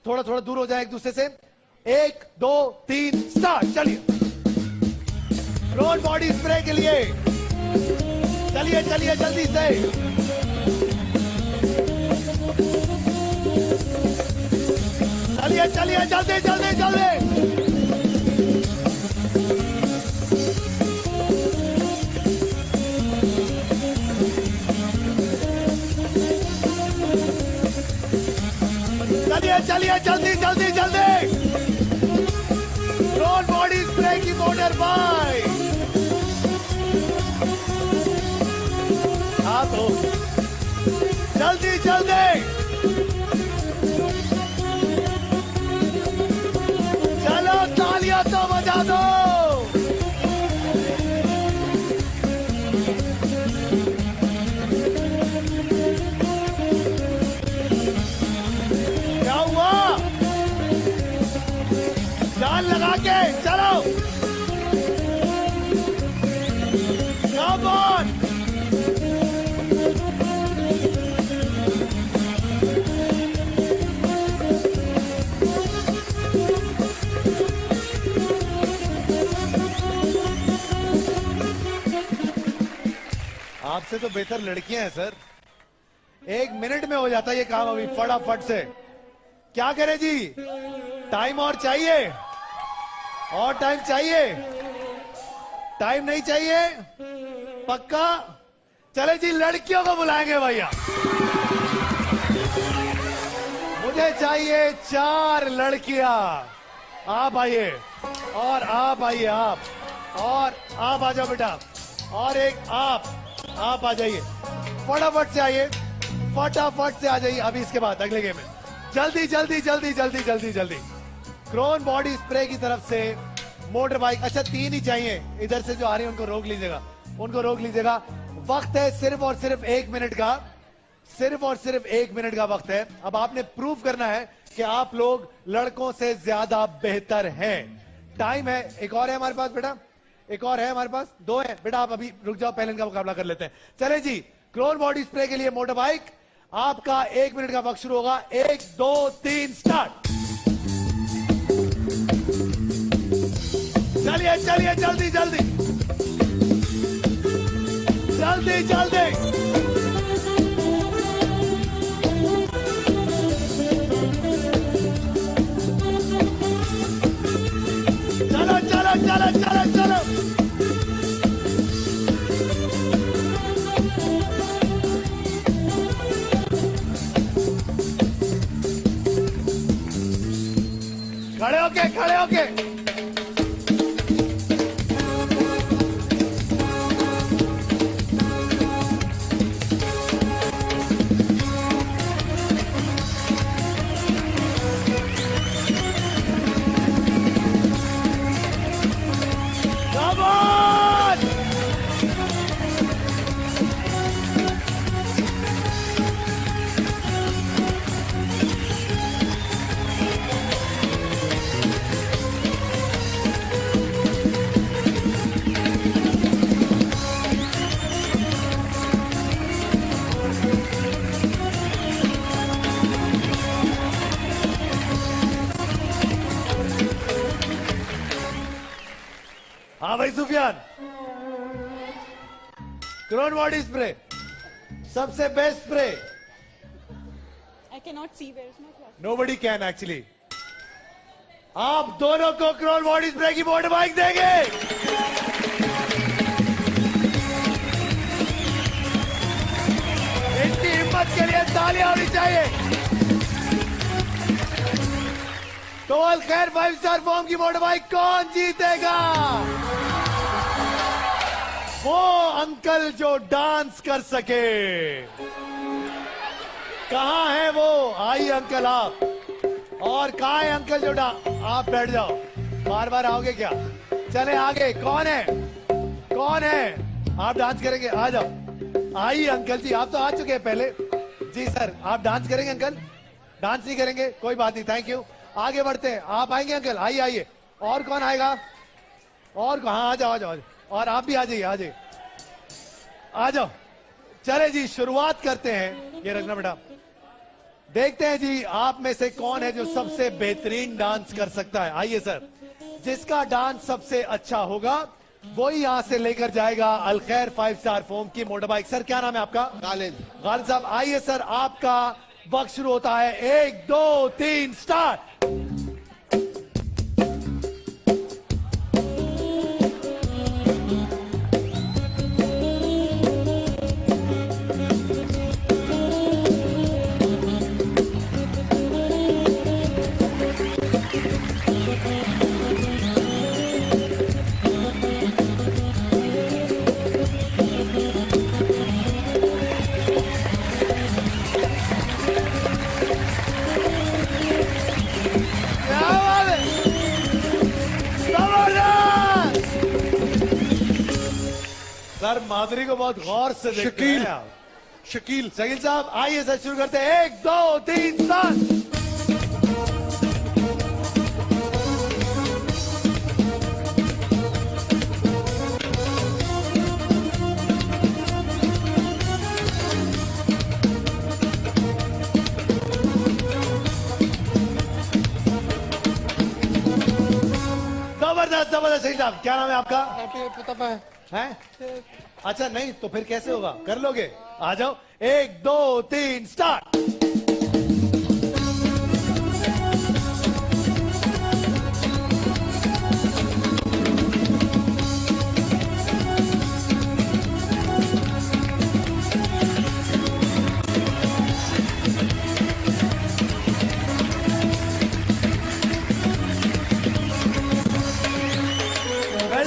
थोड़ा थोड़ा दूर हो जाए एक दूसरे से। 1 2 3 स्टार्ट। चलिए, क्रोन बॉडी स्प्रे के लिए चलिए चलिए जल्दी से। चलिए चलिए जल्दी जल्दी जल्दी। चलिए चलिए जल्दी जल्दी जल्दी। रोड बॉडी स्प्रे की मोटर बाइक। हाँ तो जल्दी जल्दी। चलो तालियां तो बजा दो। क्या हुआ? जान लगा के चलो। Come on! आपसे तो बेहतर लड़कियां हैं सर। 1 मिनट में हो जाता है ये काम अभी फटाफट से। क्या करें जी? टाइम और चाहिए? और टाइम चाहिए? टाइम नहीं चाहिए? पक्का? चले जी लड़कियों को बुलाएंगे भैया। मुझे चाहिए 4 लड़कियां। आप आइए और आप आइए और आप आ जाओ बेटा। और एक आप आ जाइए। फटाफट से आइए, फटाफट से आ जाइए। अभी इसके बाद अगले गेम में जल्दी जल्दी जल्दी जल्दी जल्दी जल्दी। क्रोन बॉडी स्प्रे की तरफ से मोटर बाइक। अच्छा 3 ही चाहिए। इधर से जो आ रही है उनको रोक लीजिएगा, उनको रोक लीजिएगा। वक्त है सिर्फ और सिर्फ 1 मिनट का। सिर्फ और सिर्फ 1 मिनट का वक्त है। अब आपने प्रूव करना है कि आप लोग लड़कों से ज्यादा बेहतर हैं। टाइम है। एक और है हमारे पास बेटा, एक और है हमारे पास। 2 है बेटा। आप अभी रुक जाओ, पहले इनका मुकाबला कर लेते हैं। चले जी क्रोन बॉडी स्प्रे के लिए मोटर बाइक। आपका 1 मिनट का वक्त शुरू होगा। 1 2 3 स्टार्ट। चलिए चलिए जल्दी जल्दी जल्दी जल्दी। चलो चलो चलो चलो चलो। खड़े होके खड़े होके। Come on! हाँ भाई सुफियान, क्रोन बॉडी स्प्रे सबसे best spray. I cannot see where is my class. Nobody can actually. आप दोनों को क्रोन बॉडी स्प्रे की मोटर बाइक देंगे। इनकी हिम्मत के लिए तालियां होनी चाहिए। तो अल खैर 5 स्टार फॉर्म की मोटर बाइक कौन जीतेगा? वो अंकल जो डांस कर सके। कहाँ है वो? आइए अंकल आप। और कहाँ है अंकल जो आप बैठ जाओ। बार बार आओगे क्या? चले आगे। कौन है? कौन है? आप डांस करेंगे? आ जाओ। आइए अंकल जी, आप तो आ चुके हैं पहले। जी सर, आप डांस करेंगे अंकल? डांस नहीं करेंगे? कोई बात नहीं, थैंक यू। आगे बढ़ते हैं। आप आएंगे अंकल? आइए आइए। और कौन आएगा? और हाँ आ जाओ आ जाओ। और आप भी आ जाइए, आ जाइए, आ जाओ। चले जी शुरुआत करते हैं। ये रखना बेटा। देखते हैं जी आप में से कौन है जो सबसे बेहतरीन डांस कर सकता है। आइए सर, जिसका डांस सबसे अच्छा होगा वही यहां से लेकर जाएगा अलखैर 5 स्टार फोम की मोटर बाइक। सर क्या नाम है आपका? गालिब। गालिब साहब आइए सर, आपका वक्त शुरू होता है। 1 2 3 स्टार्ट। सर माधुरी को बहुत गौर से देखते हैं आप। शकील शकील साहब आइए सर, शुरू करते हैं। 1 2 3 स्टार्ट। जबरदस्त जबरदस्त। शकील साहब क्या नाम है आपका? हैं? अच्छा नहीं तो फिर कैसे होगा, कर लोगे? आ जाओ। 1 2 3 स्टार्ट।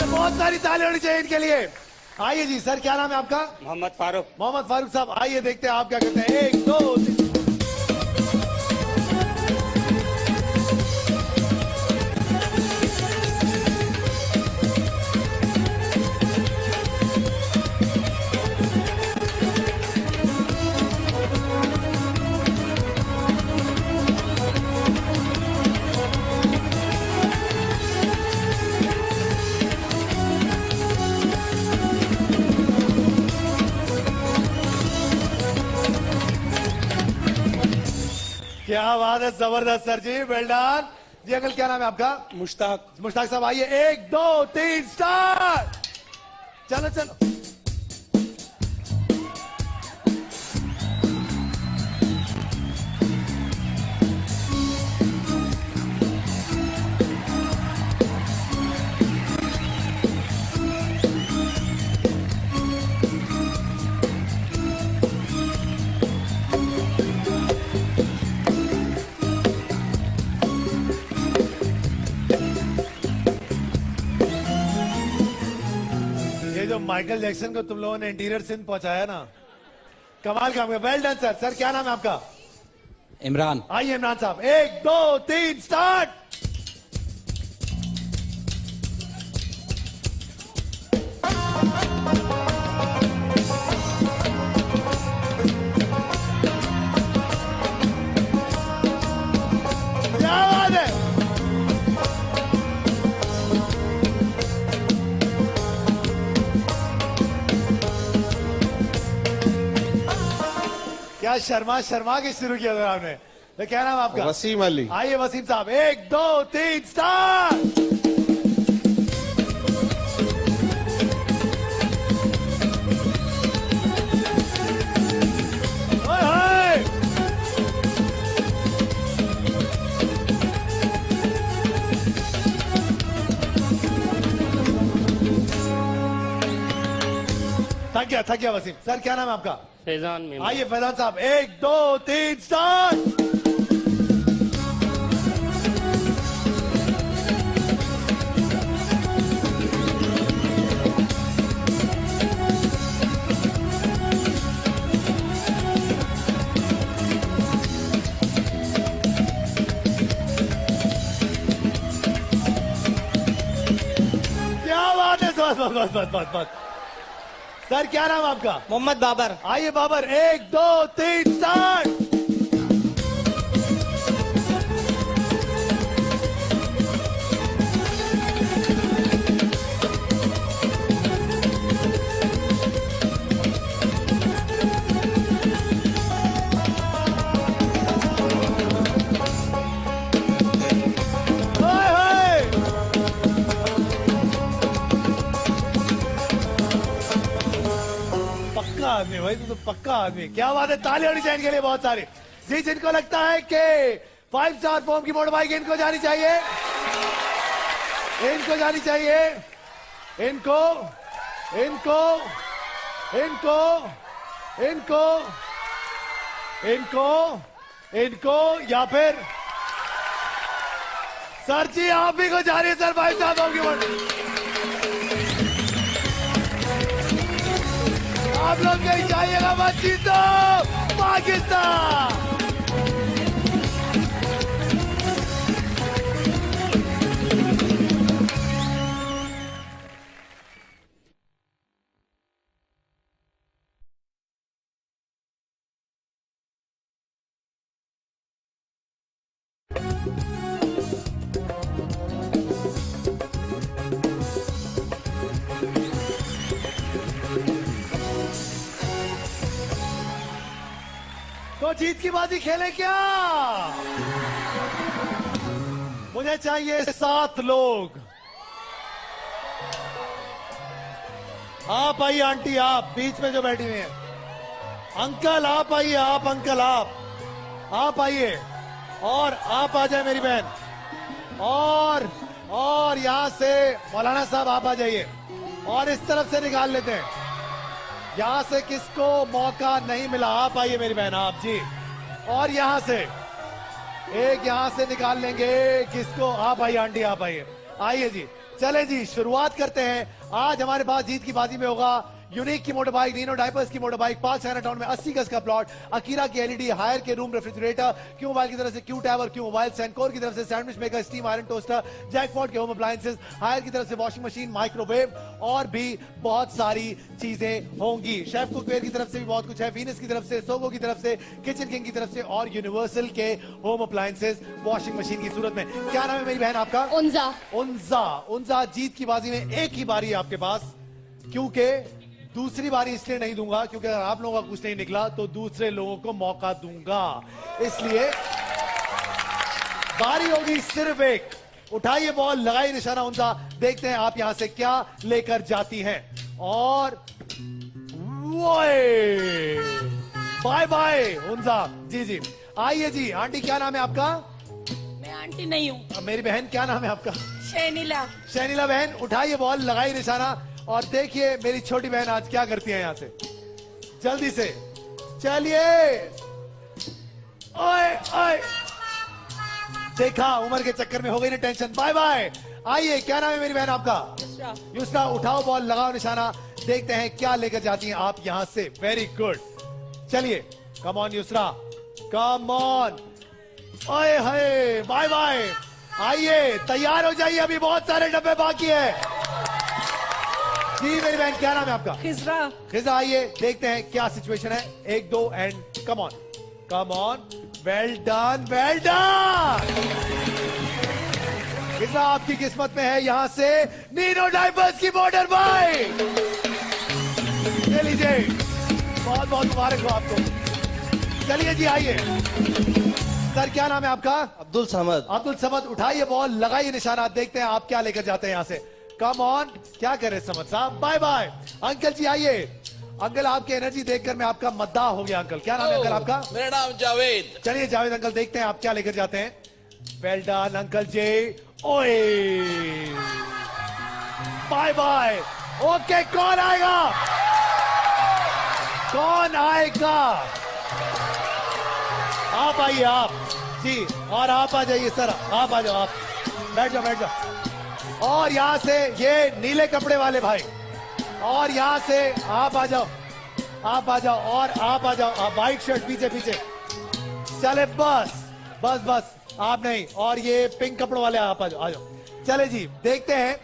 बहुत सारी तालियां होनी चाहिए इनके लिए। आइए जी सर, क्या नाम है आपका? मोहम्मद फारूक। मोहम्मद फारूक साहब आइए, देखते हैं आप क्या करते हैं। 1 2 3 क्या बात है, जबरदस्त सर जी, वेल डन जी। अंकल क्या नाम है आपका? मुश्ताक। मुश्ताक साहब आइए। 1 2 3 स्टार्ट। चलो चलो। जो माइकल जैक्सन को तुम लोगों ने इंटीरियर सिंध पहुंचाया ना, कमाल काम किया। Well done sir. सर क्या नाम है आपका? इमरान। आइए इमरान साहब। 1 2 3 स्टार्ट। क्या बात है। क्या शर्मा शर्मा के शुरू किया था आपने। तो क्या नाम आपका? वसीम अली। आइए वसीम साहब। 1 2 3 स्टार्ट। ओए होए। थक गया वसीम। सर क्या नाम है आपका? फैजान में। आइए फैजान साहब। 1 2 3 स्टार्ट। क्या बात है। बस। सर क्या नाम आपका? मोहम्मद बाबर। आइए बाबर। 1 2 3 स्टार्ट। भाई, तू तो पक्का आदमी। क्या बात है, ताली होनी चाहिए इनके लिए बहुत सारी। जी, जिनको लगता है कि 5 स्टार फॉर्म की मोटर बाइक इनको जानी चाहिए, इनको जानी चाहिए, इनको इनको इनको इनको इनको इनको या फिर सर जी आप ही को जा रही है सर 5 स्टार फॉर्म की मोटर। आप लोग कहीं जाइएगा मत, जीतो पाकिस्तान। तो जीत की बाजी खेले क्या? मुझे चाहिए 7 लोग। आप आइए आंटी, आप बीच में जो बैठी हुई हैं। अंकल आप आइए, आप अंकल आप आइए, और आप आ जाए मेरी बहन, और यहां से मौलाना साहब आप आ जाइए, और इस तरफ से निकाल लेते हैं। यहां से किसको मौका नहीं मिला, आप आइए मेरी बहन, आप जी, और यहां से एक यहां से निकाल लेंगे किसको, आप आइए आंटी, आप आइए, आइए जी। चले जी, शुरुआत करते हैं। आज हमारे पास जीत की बाजी में होगा यूनिक की मोटर बाइक, नीनो डाइपर्स की motor bike, park China town में 80 गज का प्लॉट, अकीरा की एलईडी, हायर के रूम रेफ्रिजरेटर, क्यू मोबाइल की तरफ से क्यू टैब और क्यू मोबाइल, सेंकोर की तरफ से sandwich maker, steam iron toaster, jackpot के होम अप्लायंसेस, हायर की तरफ से वॉशिंग मशीन, माइक्रोवेव और भी बहुत सारी चीजें होंगी। शेफ कुकवेयर की तरफ से भी बहुत कुछ है, वीनस की तरफ से, सोगो की तरफ से, किचन किंग की तरफ से, और यूनिवर्सल के होम अप्लायंसेस वॉशिंग मशीन की सूरत में। क्या नाम है मेरी बहन आपका? उन्जा। उन्जा। उन्जा, जीत की बाजी में एक ही बारी है आपके पास, क्योंकि दूसरी बारी इसलिए नहीं दूंगा क्योंकि अगर आप लोगों का कुछ नहीं निकला तो दूसरे लोगों को मौका दूंगा, इसलिए बारी होगी सिर्फ एक। उठाइए बॉल, लगाइए निशाना उन्जा, देखते हैं आप यहां से क्या लेकर जाती हैं। और बाय बाय उन्जा। जी जी, आइए जी। आंटी क्या नाम है आपका? मैं आंटी नहीं हूँ। मेरी बहन क्या नाम है आपका? शैनिला। शैनिला बहन, उठाइए बॉल, लगाइए निशाना, और देखिए मेरी छोटी बहन आज क्या करती है। यहां से जल्दी से चलिए। ओए ओए, देखा, उम्र के चक्कर में हो गई ना टेंशन। Bye bye. आइए, क्या नाम है मेरी बहन आपका? युस्रा। उठाओ बॉल, लगाओ निशाना, देखते हैं क्या लेकर जाती हैं आप यहां से। वेरी गुड, चलिए, come on Yusra, come on. ओए हाय, बाय बाय। आइए, तैयार हो जाइए, अभी बहुत सारे डब्बे बाकी है। जी मेरी बहन, क्या नाम है आपका? खिजरा। खिजरा, आइए, देखते हैं क्या सिचुएशन है। 1 2 and come on, come on. Well done, well done. Khizra, आपकी किस्मत में है यहां से नीनो डाइपर्स की मोटर बाइक। ले लीजिए, बहुत बहुत मुबारक हो आपको। चलिए जी, आइए। सर क्या नाम है आपका? अब्दुल समद। अब्दुल समद, उठाइए बॉल, लगाइए निशाना, देखते हैं आप क्या लेकर जाते हैं यहां से। Come on. क्या करे समद साहब? Bye bye. अंकल जी आइए। अंकल, आपकी एनर्जी देखकर मैं आपका मद्दाह हो गया। अंकल क्या नाम है अंकल आपका? मेरा नाम जावेद। चलिए जावेद अंकल, देखते हैं आप क्या लेकर जाते हैं। वेल डन अंकल जी। ओए, बाय बाय। ओके, कौन आएगा? कौन आएगा? आप आइए, आप जी, और आप आ जाइए सर, आप आ जाओ, आप बैठ जाओ, बैठ जाओ। और यहां से ये नीले कपड़े वाले भाई, और यहां से आप आ जाओ, आप आ जाओ, और आप आ जाओ, आप व्हाइट शर्ट पीछे पीछे। चले, बस बस बस, आप नहीं, और ये पिंक कपड़ों वाले आप आ जाओ, आ जाओ। चले जी, देखते हैं।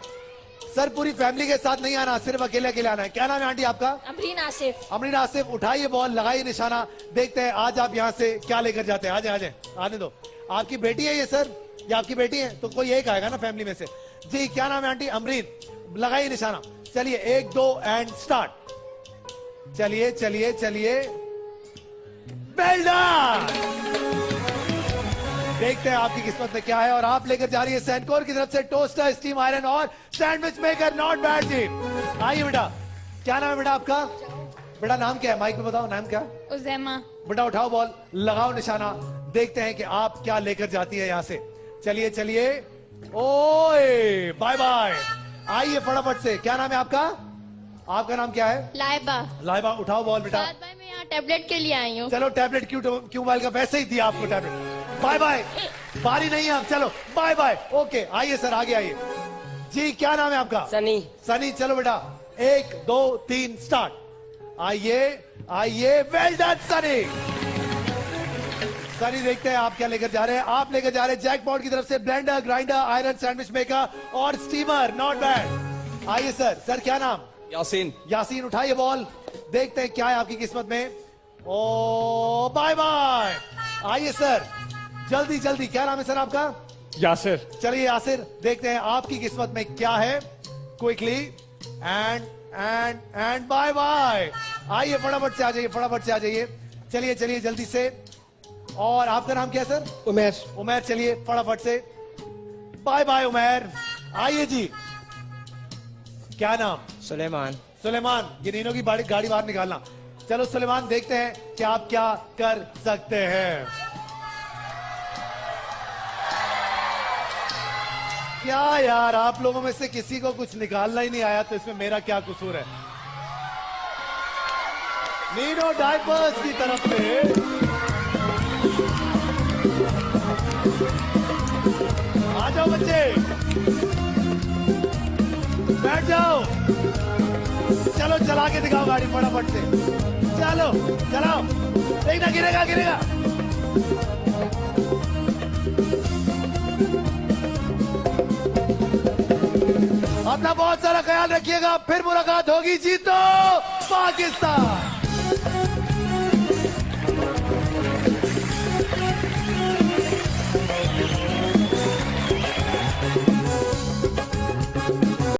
सर पूरी फैमिली के साथ नहीं आना, सिर्फ अकेले अकेले आना है। क्या नाम है आंटी आपका? अमरीन आसिफ। अमरीन आसिफ, उठाइए बॉल, लगाइए निशाना, देखते हैं आज आप यहाँ से क्या लेकर जाते हैं। आ जाए, आ जाए, आने दो। आपकी बेटी है ये सर, या आपकी बेटी है? तो कोई एक आएगा ना फैमिली में से। जी, क्या नाम है आंटी? अमरीन। लगाइए निशाना। चलिए, 1 2 एंड स्टार्ट। चलिए चलिए चलिए, वेल डन। देखते हैं आपकी किस्मत में क्या है। और आप लेकर जा रही है सैनकोर की तरफ से टोस्टर, स्टीम आयरन और सैंडविच मेकर। नॉट बैड जी। आइए बेटा, क्या नाम है बेटा आपका? बेटा नाम क्या है, माइक में बताओ नाम क्या है। उजैमा। बेटा उठाओ बॉल, लगाओ निशाना, देखते हैं कि आप क्या लेकर जाती है यहां से। चलिए चलिए, ओए बाय बाय। आइए फटाफट से, क्या नाम है आपका, आपका नाम क्या है। लाइबा। लाइबा उठाओ बॉल बेटा। भाई मैं यहाँ टैबलेट के लिए आई हूँ। चलो टैबलेट क्यों मोबाइल का वैसे ही दिया आपको टैबलेट। बाय बाय, बारी नहीं है अब, चलो बाय बाय। ओके आइए सर, आगे आइए जी। क्या नाम है आपका। सनी। सनी, चलो बेटा 1 2 3 स्टार्ट। आइए आइए, वेल डन सनी। सनी देखते हैं आप क्या लेकर जा रहे हैं। आप लेकर जा रहे हैं जैकपॉट की तरफ से blender, grinder, iron, sandwich maker और स्टीमर। Not bad. आइए सर, सर क्या नाम। यासीन। यासीन उठाइए बॉल, देखते हैं क्या है आपकी किस्मत में। ओ बाय बाय। आइए सर जल्दी जल्दी, क्या नाम है सर आपका। यासिर। चलिए यासिर, देखते हैं आपकी किस्मत में क्या है। Quickly and bye bye. आइए फटाफट से आ जाइए, फटाफट से आ जाइए। चलिए चलिए जल्दी से। और आपका नाम क्या है सर। उमेर। उमेर, चलिए फटाफट से। बाय बाय उमेर। आइए जी, क्या नाम। सुलेमान। सुलेमान, ये नीनो की गाड़ी बाहर निकालना। चलो सुलेमान, देखते हैं कि आप क्या कर सकते हैं। क्या यार, आप लोगों में से किसी को कुछ निकालना ही नहीं आया, तो इसमें मेरा क्या कसूर है। नीनो डायपर्स की तरफ से आ जाओ बच्चे, बैठ जाओ। चलो चला के दिखाओ गाड़ी फटाफट से। चलो चलाओ, देखना गिरेगा गिरेगा। अपना बहुत सारा ख्याल रखिएगा, फिर मुलाकात होगी। जीतो पाकिस्तान।